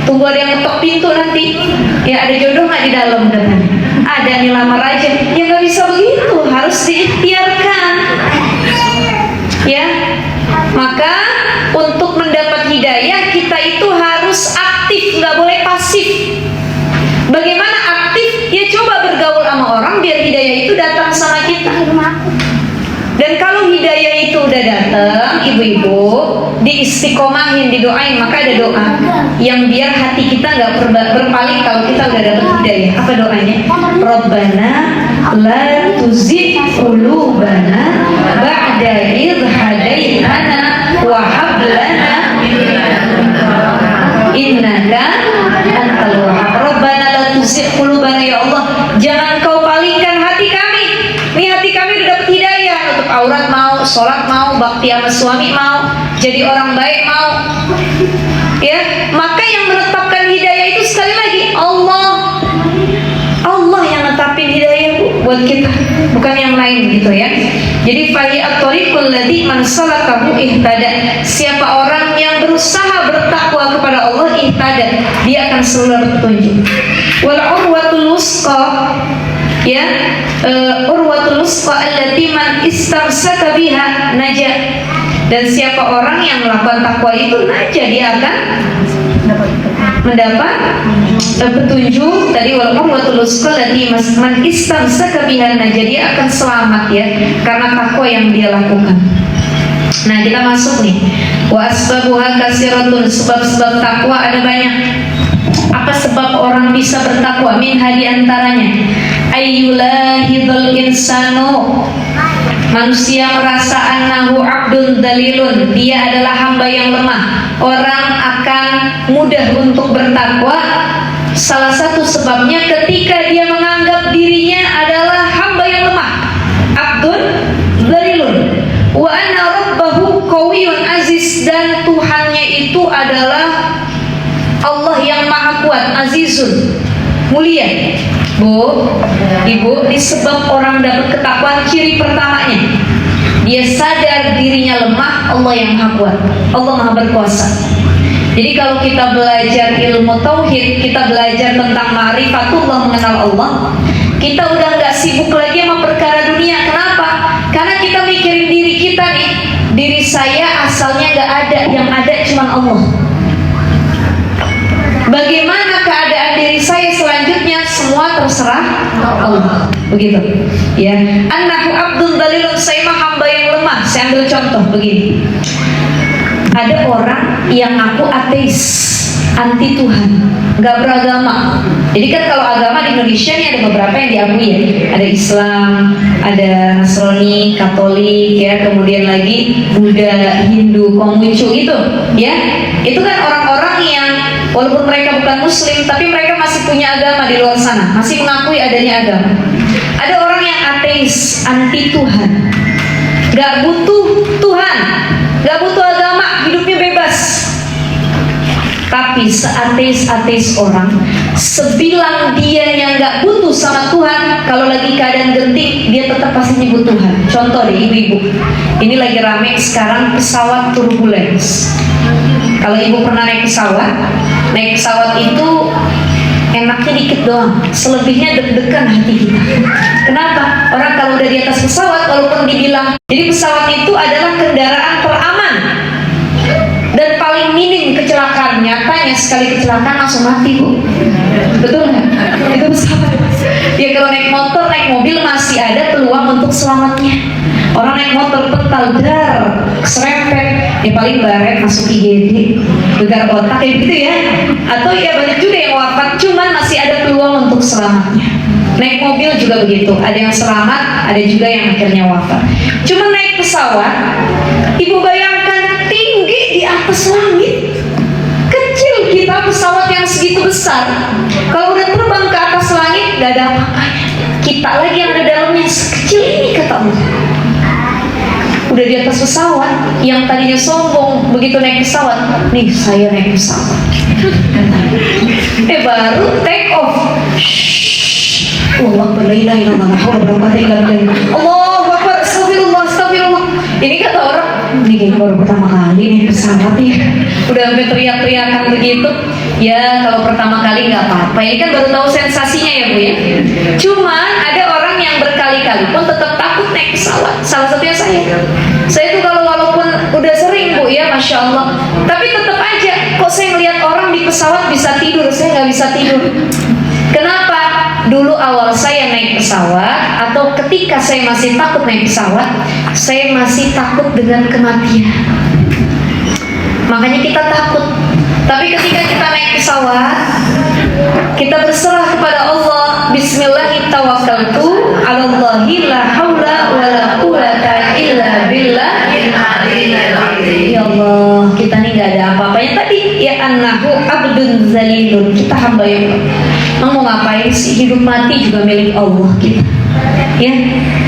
Speaker 1: Tunggu ada yang ketok pintu nanti. Ya ada jodoh nggak di dalam katanya? Ada, nih lamar aja. Ya nggak bisa begitu, harus diikhtiarkan. Ya, maka untuk mendapat hidayah kita itu harus aktif, nggak boleh pasif. Bagaimana aktif? Ya coba bergaul sama orang biar hidayah itu datang sama kita. Dan kalau hidayah itu udah datang, ibu-ibu diistiqomahin, didoain. Maka ada doa yang biar hati kita nggak berpaling kalau kita udah dapat hidayah. Apa doanya? Rabbana la tuzigh qulubana ba'da idh hadaitana wa hab lana innaka antal wahhab. Rabbana la tuzigh qulubana, ya Allah, jangan kau palingkan hati kami. Nih hati kami udah dapat hidayah, untuk aurat mau, sholat mau, bakti sama suami mau, jadi orang baik mau. Ya, maka yang menetapkan hidayah itu sekali lagi Allah. Allah yang netapin hidayah buat kita, bukan yang lain gitu ya. Jadi fahi at-tariqul ladzi man salakahu ihtada. Siapa orang yang berusaha bertakwa kepada Allah, ihtada, dia akan selalu berpetunjuk. Wal urwatul wusqa, ya, urwatul wusqa allati man istamsaka biha najah. Dan siapa orang yang melakukan takwa itu najah, dia akan mendapat petunjuk. Tadi wal urwatul wusqa allati man istamsaka biha najah, dia akan selamat ya karena takwa yang dia lakukan. Nah, kita masuk nih. Wa asbabuha kasiratun, sebab-sebab takwa ada banyak. Apa sebab orang bisa bertakwa? Minha di antaranya ayyulahidul insanu, manusia merasa annahu abdun dalilun, dia adalah hamba yang lemah. Orang akan mudah untuk bertakwa. Salah satu sebabnya ketika dia menganggap dirinya adalah hamba yang lemah, abdun dalilun. Wa anna rabbahu qawiyyun aziz, dan Tuhannya itu adalah Allah yang maha kuat, azizun, mulia. Bu, ibu, disebab orang dapat ketakwaan, ciri pertamanya dia sadar dirinya lemah, Allah yang maha kuat, Allah maha berkuasa. Jadi kalau kita belajar ilmu tauhid, kita belajar tentang ma'rifatullah, mengenal Allah, kita udah nggak sibuk lagi sama perkara dunia. Kenapa? Karena kita mikirin diri kita nih. Diri saya asalnya nggak ada, yang ada cuma Allah. Bagaimana keadaan diri saya selanjutnya, semua terserah Allah. Begitu ya. Annahu abdul dalilun, saya mah hamba yang lemah. Saya ambil contoh begini. Ada orang yang aku ateis, anti Tuhan, nggak beragama. Jadi kan kalau agama di Indonesia ini ada beberapa yang diakui ya. Ada Islam, ada Nasrani, Katolik ya, kemudian lagi Buddha, Hindu, Konghucu gitu ya. Itu kan orang-orang yang walaupun mereka bukan Muslim, tapi mereka masih punya agama di luar sana, masih mengakui adanya agama. Ada orang yang ateis, anti Tuhan, nggak butuh Tuhan, nggak butuh agama, hidupnya bebas. Tapi seateis-ateis orang, sebilang dia yang nggak butuh sama Tuhan, kalau lagi keadaan genting, dia tetap pasti nyebut Tuhan. Contoh deh ibu-ibu, ini lagi rame sekarang pesawat turbulence. Kalau ibu pernah naik pesawat itu enaknya dikit doang, selebihnya deg-degan hati kita. Kenapa? Orang kalau udah di atas pesawat, walaupun dibilang, jadi pesawat itu adalah kendaraan teraman dan paling minim kecelakaan. Nyatanya sekali kecelakaan langsung mati, Bu. Betul nggak? Itu pesawat. Ya kalau naik motor, naik mobil masih ada peluang untuk selamatnya. Orang naik motor petal dar, serempet, ya paling baret masuk IGD, gegar otak kayak gitu ya. Atau ya banyak juga yang wafat, cuman masih ada peluang untuk selamatnya. Naik mobil juga begitu, ada yang selamat, ada juga yang akhirnya wafat. Cuma naik pesawat, ibu bayangkan tinggi di atas langit, kecil kita pesawat yang segitu besar. Kalau udah terbang ke atas langit, gak ada apa-apanya. Kita lagi yang ada dalamnya sekecil ini, kata Allah. Udah di atas pesawat, yang tadinya sombong begitu naik pesawat, nih saya naik pesawat, baru take off, Allah berlailah Allah Allahu Akbar, astagfirullah, astagfirullah. Ini kata orang, ini kayaknya baru pertama kali nih pesawat ya, udah sampai teriak-teriakan begitu. Ya kalau pertama kali nggak apa-apa, ini kan baru tahu sensasinya ya Bu ya. Cuman ada orang yang berkali-kali pun tetap takut naik pesawat. Salah satunya saya tuh kalau walaupun udah sering Bu ya, Masya Allah, tapi tetap aja kok saya ngelihat orang di pesawat bisa tidur, saya nggak bisa tidur. Kenapa? Dulu awal saya naik pesawat atau ketika saya masih takut naik pesawat, saya masih takut dengan kematian. Makanya kita takut. Tapi ketika kita naik pesawat, kita berserah kepada Allah. Bismillahirrahmanirrahim. 'Alallahi la haula wala quwata illa billah. Ya Allah, kita nih nggak ada apa-apanya tadi. Ya annahu abdun zalilun. Kita hamba yang mau ngapain sih? Hidup mati juga milik Allah kita. Ya,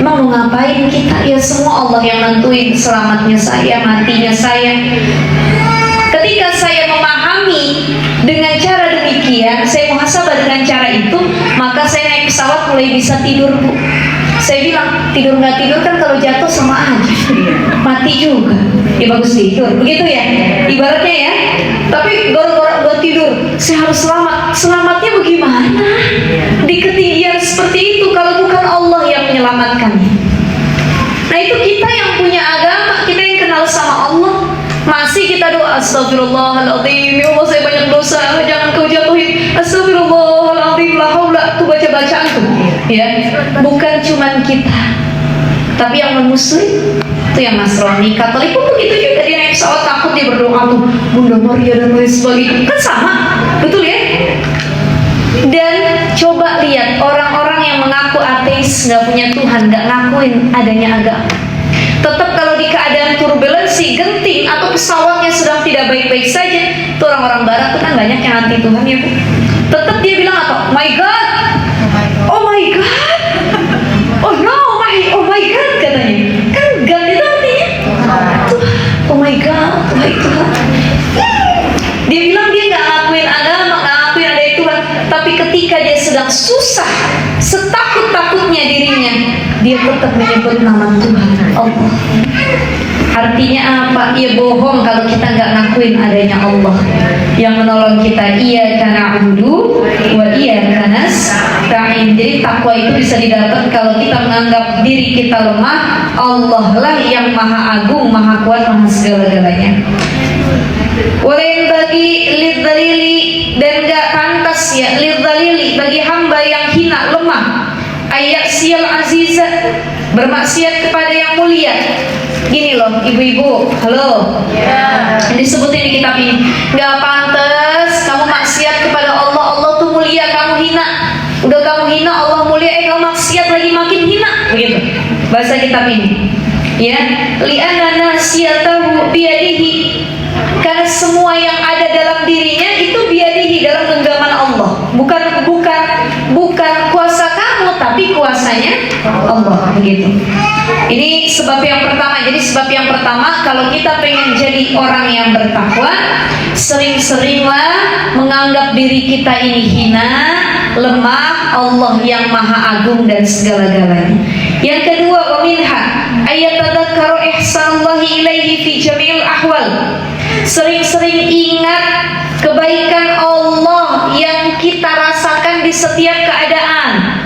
Speaker 1: emang mau ngapain kita? Ya semua Allah yang nentuin selamatnya saya, matinya saya. Ketika saya memahami dengan cara demikian, saya muhasabah dengan cara itu, maka saya naik pesawat mulai bisa tidur Bu. Saya bilang tidur nggak tidur kan kalau jatuh sama aja, mati juga. Ya bagus tidur, begitu ya ibaratnya ya. Tapi gara-gara gak tidur, saya harus selamat. Selamatnya bagaimana? Di ketinggian seperti itu kalau bukan Allah yang menyelamatkannya. Nah itu kita yang punya agama, kita yang kenal sama Allah, masih kita doa astagfirullahaladzim, ya Allah saya banyak dosa, jangan kau jatuhin. Astagfirullahaladzim, la haula, tuh baca-bacaan tuh ya. Bukan cuman kita, tapi yang non-muslim itu yang Nasrani, Katolik pun begitu juga. Dia naik pesawat takut, dia berdoa tuh Bunda Maria dan lain sebagainya, kan sama, betul ya. Dan coba lihat orang-orang yang mengaku ateis, nggak punya Tuhan, nggak ngakuin adanya agama, tetap kalau di keadaan turbulensi, genting atau pesawatnya sedang tidak baik-baik saja, itu orang-orang Barat tuh kan banyak yang anti Tuhan ya Bu. Tetap dia bilang apa? Oh my God, oh my God, oh no, oh my God katanya. Kan God itu artinya Tuhan. Oh my God, Tuhan Tuhan. Dia bilang dia nggak ngakuin agama, nggak ngakuin ada Tuhan, tapi ketika dia sedang susah, setakut-takutnya dirinya, dia tetap menyebut nama Tuhan Allah. Artinya apa? Ia bohong kalau kita nggak ngakuin adanya Allah yang menolong kita. Iyyaka na'budu wa iyyaka nasta'in. Jadi takwa itu bisa didapat kalau kita menganggap diri kita lemah. Allah lah yang maha agung, maha kuat, maha segala-galanya. Walain bagi lidzalili, dan gak pantas ya lidzalili bagi hamba yang hina, lemah, ayat sial aziza, bermaksiat kepada yang mulia. Gini loh ibu-ibu, halo ya. Disebutin di kitab ini, gak pantas kamu maksiat kepada Allah. Allah tuh mulia, kamu hina. Udah kamu hina, Allah mulia, kamu maksiat lagi makin hina. Begitu bahasa kitab ini ya. Li'anna nasiyatahu biyadihi, karena semua yang ada dalam dirinya itu biadihi, dalam genggaman Allah. Bukan kuasa kamu, tapi kuasanya Allah. Begitu. Ini sebab yang pertama. Jadi sebab yang pertama, kalau kita pengen jadi orang yang bertakwa, sering-seringlah menganggap diri kita ini hina, lemah, Allah yang maha agung dan segala-galanya. Yang kedua, wa minha ayatadzakkaru ihsanallahi ilaihi fi jami'il ahwal. Sering-sering ingat kebaikan Allah yang kita rasakan di setiap keadaan.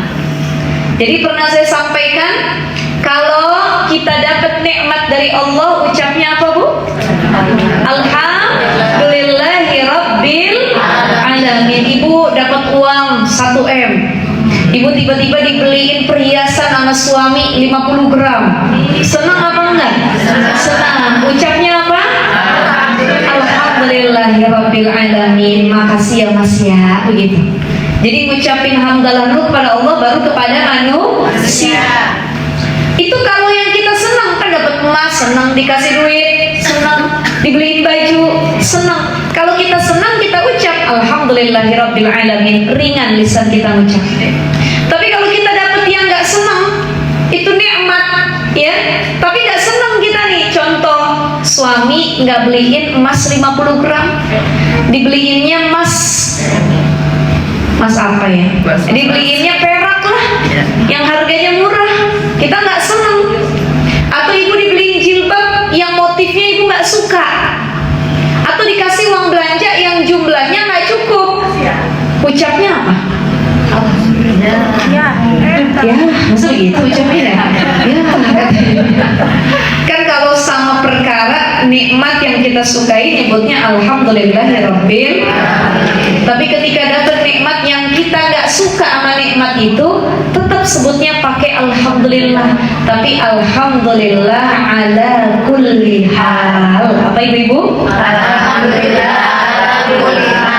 Speaker 1: Jadi pernah saya sampaikan, kalau kita dapat nikmat dari Allah, ucapnya apa Bu? Alhamdulillahi Rabbil Alamin. Ibu dapat uang 1M, ibu tiba-tiba dibeliin perhiasan sama suami 50 gram. Senang apa enggak? Senang. Ucapnya apa? Alhamdulillahirabbil alamin. Makasih ya Mas ya, begitu. Jadi ngucapin hamdalah kepada Allah baru kepada manusia. Itu kalau yang kita senang, kan dapat emas, senang dikasih duit, senang dibeliin baju, senang. Kalau kita senang, kita ucap alhamdulillahirabbil alamin, ringan lisan kita ucap. Tapi kalau kita dapat yang nggak senang, itu nikmat ya, tapi nggak senang kita nih. Contoh, suami nggak beliin emas 50 gram, dibeliinnya emas Mas apa ya? Dibeliinnya perak lah, yang harganya murah, kita nggak seneng. Atau ibu dibeliin jilbab yang motifnya ibu nggak suka, atau dikasih uang belanja yang jumlahnya nggak cukup, ucapnya apa? Ya, masa gitu ucapnya ya? Kan kalau sama perkara nikmat yang kita sukai nyebutnya alhamdulillahirabbil. Tapi ketika dapat nikmat yang kita nggak suka sama nikmat itu, tetap sebutnya pakai alhamdulillah. Tapi alhamdulillah ala kulli hal. Apa ibu-ibu?
Speaker 2: Alhamdulillah ala kulli hal.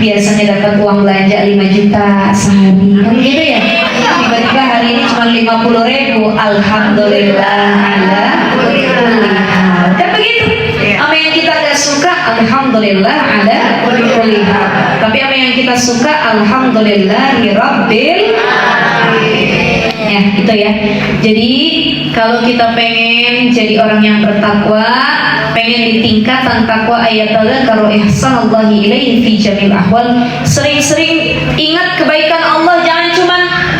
Speaker 1: Biasanya dapat uang belanja 5 juta sehari, kan gitu ya? Tiba-tiba hari ini cuma 50.000. Alhamdulillah ala kulli hal. Kan begitu? Apa yang kita gak suka, alhamdulillah ala kulli hal. Tapi apa yang kita suka, alhamdulillahirabbil alamin. Ya, itu ya. Jadi kalau kita pengen jadi orang yang bertakwa, pengen ditingkatkan takwa, ayatadzakaru ihsanallahi ilaihi fi jamil ahwal, sering-sering ingat kebaikan Allah. Jangan cuma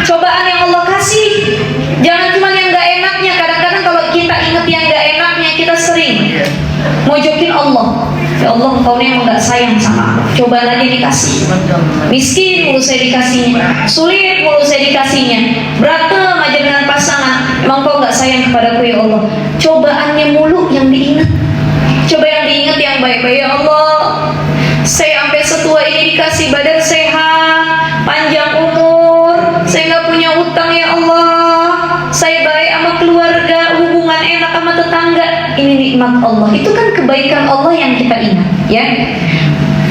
Speaker 1: cobaan yang Allah kasih, jangan cuma yang gak enaknya. Kadang-kadang kalau kita ingat yang gak enaknya, kita sering mojokin Allah. Ya Allah, engkau ini emang gak sayang sama aku, cobaan aja dikasih. Miskin mulu saya dikasihnya, sulit mulu saya dikasihnya, berantem aja dengan pasangan, emang kau gak sayang kepadaku ya Allah. Cobaannya mulu yang diingat. Coba yang diingat yang baik-baik. Ya Allah, saya sampai setua ini dikasih badan sehat, panjang umur, saya gak punya utang ya Allah, saya baik sama keluarga, hubungan enak sama tetangga. Ini nikmat Allah. Itu kan kebaikan Allah yang kita ingat, ya.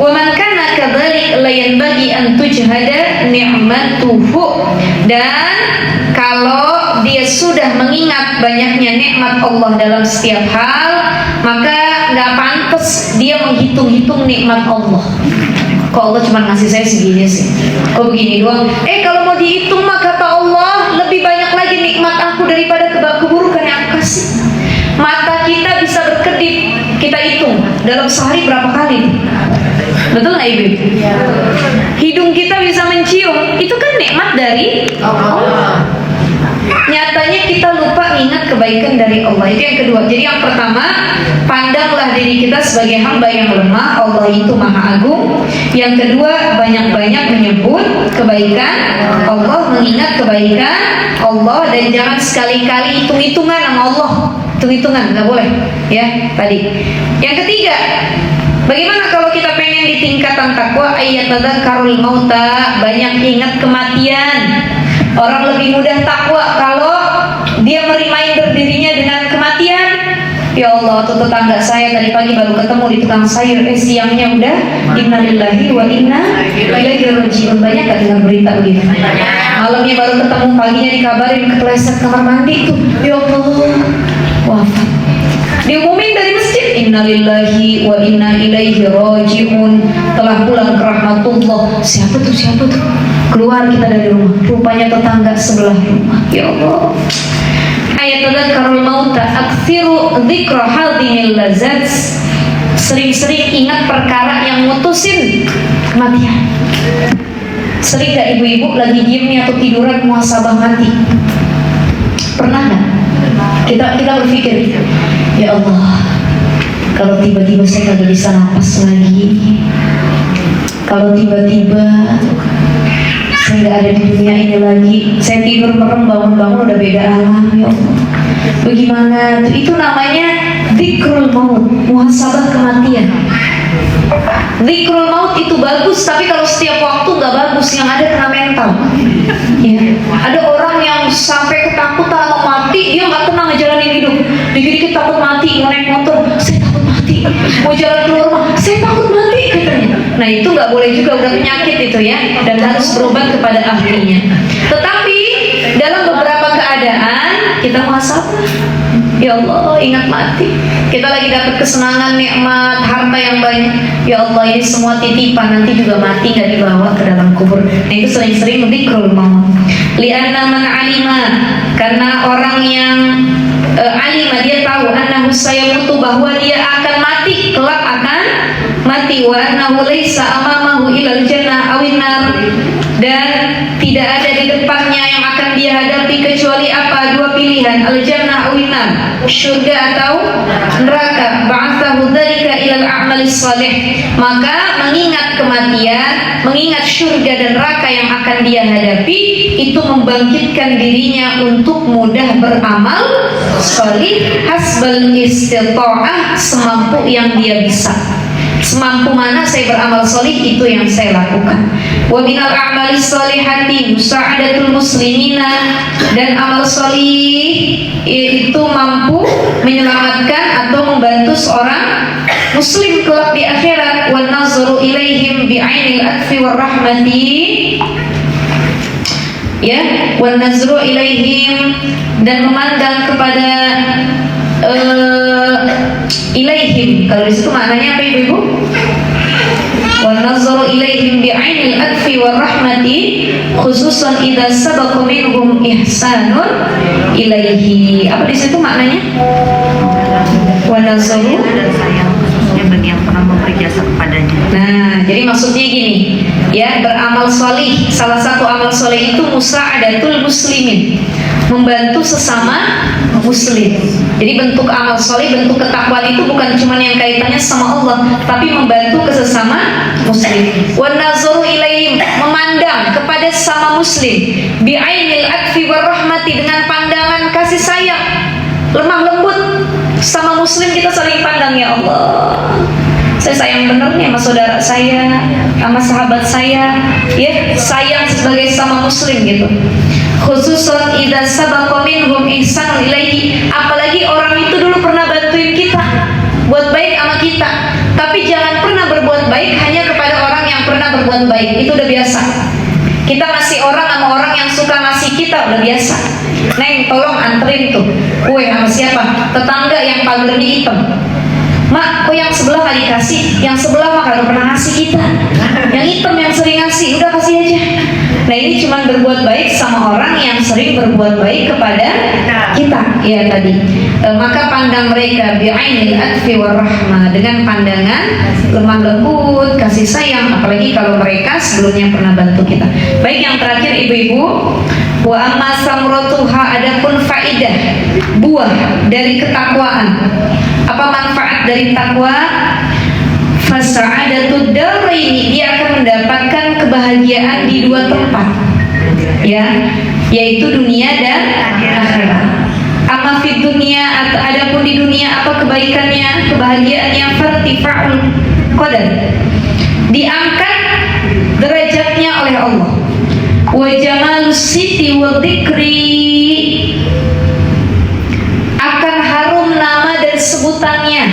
Speaker 1: Wa man kana kadzalik la yanbaghi an tujhada ni'matuhu. Dan kalau dia sudah mengingat banyaknya nikmat Allah dalam setiap hal, maka nggak pantas dia menghitung-hitung nikmat Allah. Kok Allah cuma ngasih saya segini sih? Kok begini doang? Kalau mau dihitung mah kata Allah lebih banyak lagi nikmat aku daripada keburukan yang aku kasih. Mata kita bisa berkedip, kita hitung dalam sehari berapa kali? Betul nggak ibu? Hidung kita bisa mencium, itu kan nikmat dari Allah. Nyatanya kita lupa ingat kebaikan dari Allah. Itu yang kedua. Jadi yang pertama, pandanglah diri kita sebagai hamba yang lemah. Allah itu maha agung. Yang kedua, banyak-banyak menyebut kebaikan Allah, mengingat kebaikan Allah, dan jangan sekali-kali hitung-hitungan sama Allah. Hitung-hitungan nggak boleh, ya tadi. Yang ketiga, bagaimana kalau kita pengen di tingkatan takwa? Ayatadzakkarul mauta, banyak ingat kematian. Orang lebih mudah takwa kalau dia mereminder dirinya dengan kematian. Ya Allah, tuh tetangga saya tadi pagi baru ketemu di tukang sayur, siangnya udah innalillahi wa inna ilaihi raji'un. Banyak gak dengar berita begitu? Malamnya baru ketemu, paginya dikabarin kepleset kamar mandi tuh, ya Allah, wafat. Diumumin dari masjid, innalillahi wa inna ilaihi raji'un, telah pulang ke rahmatullah. Siapa tuh? Keluar kita dari rumah, rupanya tetangga sebelah rumah. Ya Allah. Ayatadzakkarul mauta aktsiru dzikra hadhil lazat. Sering-sering ingat perkara yang mutusin kematian. Sering gak ibu-ibu lagi diem nih atau tiduran muhasabah mati? Pernah gak? Kita berpikir, ya Allah, kalau tiba-tiba saya gak bisa napas lagi, kalau tiba-tiba saya nggak ada di dunia ini lagi, saya tidur merem bangun-bangun udah beda alam, ya Allah, bagaimana? Itu namanya dzikrul maut, muhasabah kematian. Dzikrul maut itu bagus, tapi kalau setiap waktu nggak bagus, yang ada kena mental. Ya. Ada orang yang sampai ketakutan mau mati, dia nggak tenang ngejalanin hidup. Dikit-dikit takut mati, mau naik motor, saya takut mati. Mau jalan keluar rumah, saya takut mati katanya. Nah itu nggak boleh juga, udah penyakit itu ya, dan harus berobat kepada ahlinya. Tetapi dalam beberapa keadaan kita muhasabah. Ya Allah, ingat mati. Kita lagi dapat kesenangan, nikmat, harta yang banyak. Ya Allah, ini semua titipan, nanti juga mati nggak dibawa ke dalam kubur. Nah itu sering-sering dzikrul maut. Li'anna man alima, karena orang yang alima, dia tahu annahu sayamutu, bahwa dia akan mati, kelak akan mati, wa annahu laisa amamahu ilal jannah awin nar, dan tidak ada di depannya yang akan dia hadapi kecuali apa? Dua pilihan, al jannah awin nar, surga atau neraka. Ba'athahu dzalika ilal a'malis shalih, maka mengingat kematian, mengingat surga dan neraka yang akan dia hadapi, itu membangkitkan dirinya untuk mudah beramal shalih hasbal istita'ah, semampu yang dia bisa. Semampu mana saya beramal solih, itu yang saya lakukan. Wa minal a'malis solihati musa'adatul muslimina, dan amal solih itu mampu menyelamatkan atau membantu seorang muslim kelak di akhirat. Wa nazru ilaihim bi'ainil atfi war rahmati, ya, wa nazru ilaihim, dan memandang kepada ilaihim. Kalau di situ maknanya apa ibu-ibu? Wa nazaru ilaihim bi'ainil atfi war rahmati khususan idza sabaqa minhum ihsanun ilaihi. Apa di situ maknanya? Wa nazaru,
Speaker 2: dan sayang khususnya bagi yang pernah memberi jasa kepadanya.
Speaker 1: nah, jadi maksudnya gini, ya, beramal solih. Salah satu amal solih itu musa'adatul muslimin, membantu sesama muslim. Jadi bentuk amal soleh, bentuk ketakwaan itu bukan cuma yang kaitannya sama Allah, tapi membantu ke sesama muslim. Wa nazuru ilaihim, memandang kepada sesama muslim, bi'ainil atfi war rahmati, dengan pandangan kasih sayang, lemah lembut. Sama muslim kita saling pandang, ya Allah, saya sayang bener nih sama saudara saya, sama sahabat saya, ya, sayang sebagai sama muslim gitu. Khususan idza sabaqa minhum ihsanun ilaihi, apalagi orang itu dulu pernah bantuin kita, buat baik sama kita. Tapi jangan pernah berbuat baik hanya kepada orang yang pernah berbuat baik, itu udah biasa. Kita ngasih orang sama orang yang suka ngasih kita, udah biasa. Neng, tolong anterin tuh kue sama siapa? Tetangga yang pagernya hitam. Mak, kok yang sebelah gak dikasih? Yang sebelah mah gak pernah ngasih kita. Yang hitam yang sering ngasih, udah kasih aja. Nah, ini cuma berbuat baik sama orang yang sering berbuat baik kepada kita, ya tadi. Maka pandang mereka bi'ainil atfi war rahmah, dengan pandangan lemah lembut, kasih sayang, apalagi kalau mereka sebelumnya pernah bantu kita. Baik, yang terakhir ibu-ibu, wa amma samratuha, adapun faidah, buah dari ketakwaan. Apa manfaat dari takwa? Fasa'adatud daraini, dia akan mendapatkan kebahagiaan di dua tempat, ya, yaitu dunia dan akhirat. Amma fid dunia, atau adapun di dunia apa kebaikannya, kebahagiaannya? Fartifa'ul qadar, diangkat derajatnya oleh Allah. Wa jamalus siti wa dzikri, akan harum nama dan sebutannya.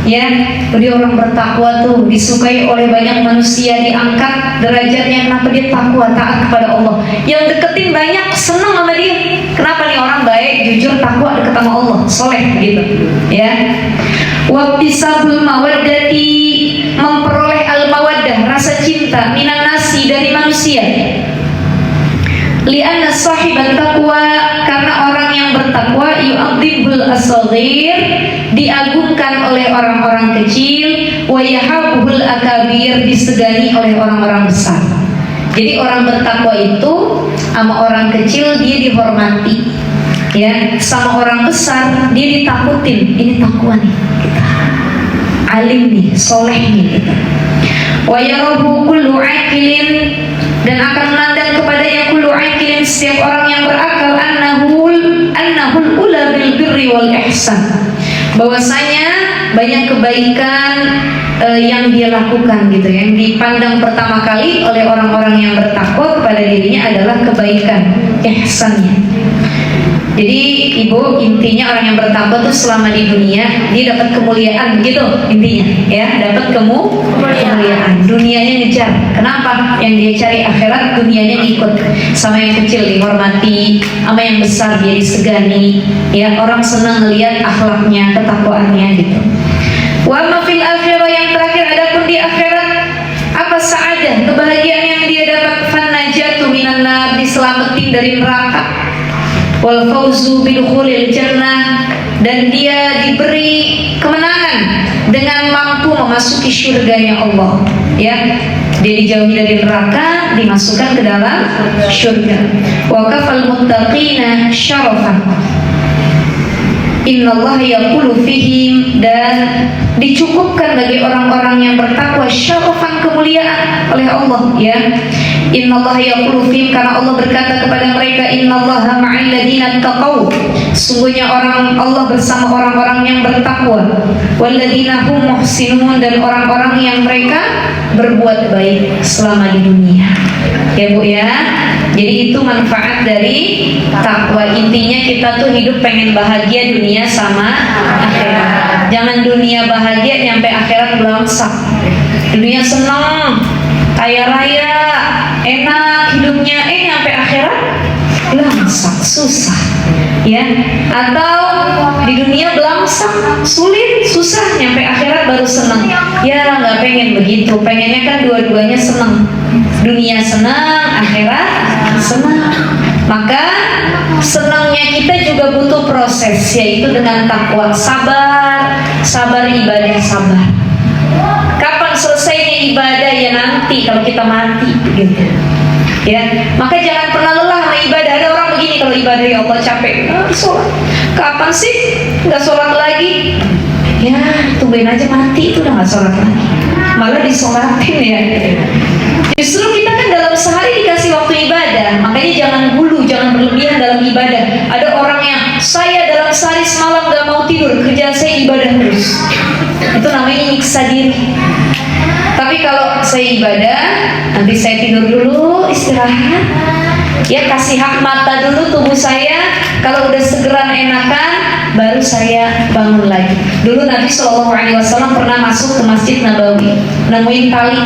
Speaker 1: Ya, jadi orang bertakwa tuh disukai oleh banyak manusia, diangkat derajatnya. Kenapa? Dia takwa, taat kepada Allah. Yang deketin banyak, senang sama dia. Kenapa? Nih orang baik, jujur, takwa, dekat sama Allah, soleh gitu. Ya. Wabtisabul mawaddati, memperoleh al-mawaddah, rasa cinta, minan nasi, dari manusia. Li'anna sahibat taqwa, karena orang yang bertakwa, yu'adzibul as-saghir, diagungkan oleh orang-orang kecil, wa yahabuhul akabir, disegani oleh orang-orang besar. Jadi orang bertakwa itu sama orang kecil dia dihormati, ya, sama orang besar dia ditakutin. Ini takwa nih kita, alim nih, soleh nih kita. Wa yarahu kullu aqilin, dan akan memandang kepadanya kullu aqilin, setiap orang yang berakal, annahul ula bil birri wal ihsan, bahwasanya banyak kebaikan yang dia lakukan gitu, yang dipandang pertama kali oleh orang-orang yang bertakwa kepada dirinya adalah kebaikan, ihsannya. Jadi ibu, intinya orang yang bertakwa tuh selama di dunia dia dapat kemuliaan gitu, intinya ya, dapat kemuliaan. Dunianya ngejar, kenapa? Yang dia cari akhirat, dunianya ikut. Sama yang kecil dihormati, sama yang besar dia disegani, ya, orang senang ngelihat akhlaknya, ketakwaannya gitu. Wa ma fil akhirah, yang terakhir adapun di akhirat, apa sa'adah, kebahagiaan yang dia dapat, fan najatu minan nar, diselamatin dari neraka, wal fauzu bidukhulil jannah, dan dia diberi kemenangan dengan mampu memasuki syurganya Allah, ya. Dia dijauhi dari neraka, dimasukkan ke dalam syurga. Wa kafal muttaqina syarafan. Innallaha yaqulu fihim, dan dicukupkan bagi orang-orang yang bertakwa syarafan, kemuliaan oleh Allah, ya. Innallaha yaqulu fihim, karena Allah berkata kepada mereka, innallaha ma'al ladzina taqaw, sungguhnya Allah bersama orang-orang yang bertakwa, walladzina hum muhsinun, dan orang-orang yang mereka berbuat baik selama di dunia, ya Bu, ya. Jadi itu manfaat dari takwa. Intinya kita tuh hidup pengen bahagia dunia sama akhirat. Jangan dunia bahagia nyampe akhirat belangsak. Dunia senang, kaya raya, enak hidupnya, nyampe akhirat belangsak, susah, ya. Atau di dunia belangsak, sulit, susah, nyampe akhirat baru senang. Ya nggak pengen begitu. Pengennya kan dua-duanya senang. Dunia senang, akhirat senang. Maka senangnya kita juga butuh proses, yaitu dengan takwa, sabar, sabar ibadah, sabar. Kapan selesainya ibadah? Ya nanti kalau kita mati, gitu. Ya, maka jangan pernah lelah sama ibadah. Ada orang begini, kalau ibadah ya Allah capek, sholat. Kapan sih nggak sholat lagi? Ya, tungguin aja mati itu udah nggak sholat lagi. Malah disolatin, ya. Justru kita kan dalam sehari dikasih waktu ibadah, makanya jangan gulu, jangan berlebihan dalam ibadah. Ada orang yang saya dalam sehari semalam gak mau tidur, kerjaan saya ibadah terus. Itu namanya nyiksa diri. Tapi kalau saya ibadah, nanti saya tidur dulu, istirahat, ya, kasih hak mata dulu tubuh saya. Kalau udah segeran enakan, baru saya bangun lagi. Dulu Nabi SAW pernah masuk ke Masjid Nabawi, nemuin tali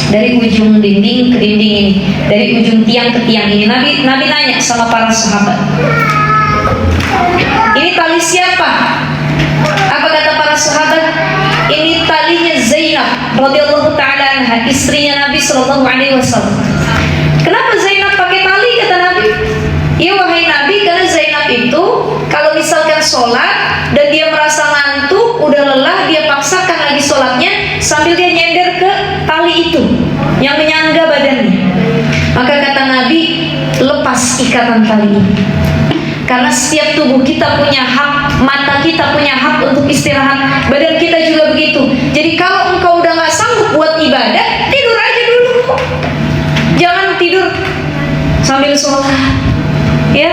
Speaker 1: dari ujung dinding ke dinding ini, dari ujung tiang ke tiang ini. Nabi nanya sama para sahabat, ini tali siapa? Apa kata para sahabat? Ini talinya Zainab radhiyallahu taala anha, istrinya Nabi sallallahu alaihi wasallam. Kenapa Zainab pakai tali, kata Nabi? Ya wahai Nabi, karena Zainab itu kalau misalkan sholat dan dia merasa ngantuk, udah lelah, dia paksakan lagi sholatnya sambil dia nyender ke tali itu yang menyangga badannya. Maka kata Nabi, lepas ikatan tali ini. Karena setiap tubuh kita punya hak, mata kita punya hak untuk istirahat, badan kita juga begitu. Jadi kalau engkau udah gak sanggup buat ibadah, tidur aja dulu. Jangan tidur sambil sholat, ya.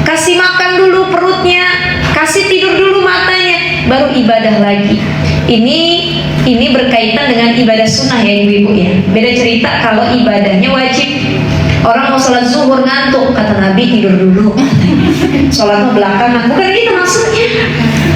Speaker 1: Kasih makan dulu perutnya, kasih tidur dulu matanya, baru ibadah lagi. Ini berkaitan dengan ibadah sunnah, ya ibu-ibu, ya. Beda cerita kalau ibadahnya wajib. Orang mau sholat zuhur ngantuk, kata Nabi tidur dulu, sholatnya belakangan. Bukan gitu maksudnya.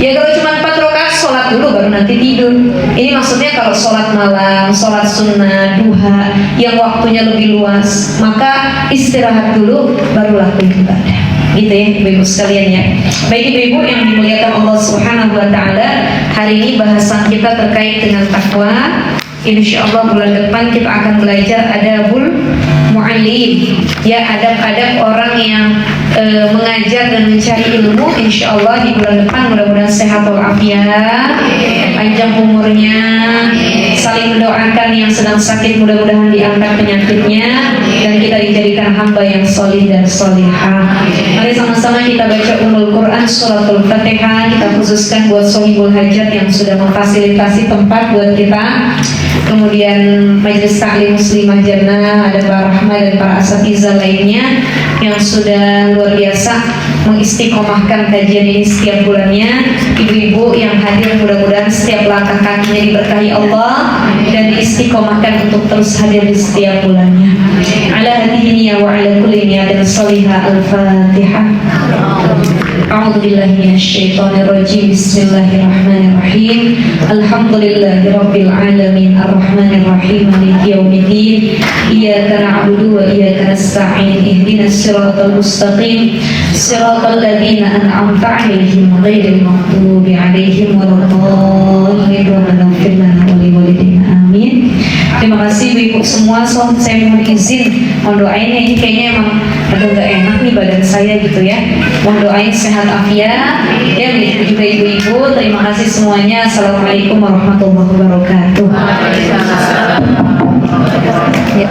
Speaker 1: Ya kalau cuma 4 rakaat sholat dulu baru nanti tidur. Ini maksudnya kalau sholat malam, sholat sunnah, duha, yang waktunya lebih luas, maka istirahat dulu baru lakukan ibadah. Gitu ya ibu-ibu sekalian, ya. Baik ibu-ibu yang dimuliakan Allah Subhanahu wa taala, hari ini bahasan kita terkait dengan takwa. Insyaallah bulan depan kita akan belajar adabul muallim, ya, adab-adab orang yang mengajar dan mencari ilmu. Insyaallah di bulan depan mudah-mudahan sehat walafiat, panjang umurnya, saling mendoakan yang sedang sakit mudah-mudahan diangkat penyakitnya, dan kita dijadikan hamba yang solih dan solihah. Mari sama-sama kita baca Ummul Quran Suratul Fatihah. Kita khususkan buat Sohibul Hajat yang sudah memfasilitasi tempat buat kita. Kemudian Majelis Ta'lim Muslimah Jannah, ada Pak Rahma dan para asatidzah lainnya yang sudah luar biasa mengistiqomahkan kajian ini setiap bulannya. Ibu-ibu yang hadir mudah-mudahan setiap langkah kakinya diberkahi Allah dan diistiqomahkan untuk terus hadir di setiap bulannya. Ala hadhihi wa ala kulli niyatin salihah. Al-Fatihah. A'udzu billahi minasyaitonir rajim. Bismillahirrahmanirrahim. Alhamdulillahirabbil alamin arrahmanir rahim maliki yaumiddin. Iyyaka na'budu wa iyyaka nasta'in. Ihdinas siratal mustaqim. Siratal ladzina an'amta 'alaihim ghairil maghdubi 'alaihim waladdallin. Rabbana ighfir lana wa liwalidayna. Amin. Terima kasih Ibu semua. So saya mohon izin, mohon doain ya, ini kayaknya emang ada nggak enak nih badan saya gitu ya. Mohon doain sehat afiat ya, begitu juga ibu-ibu. Terima kasih semuanya. Assalamualaikum warahmatullahi wabarakatuh. Ya.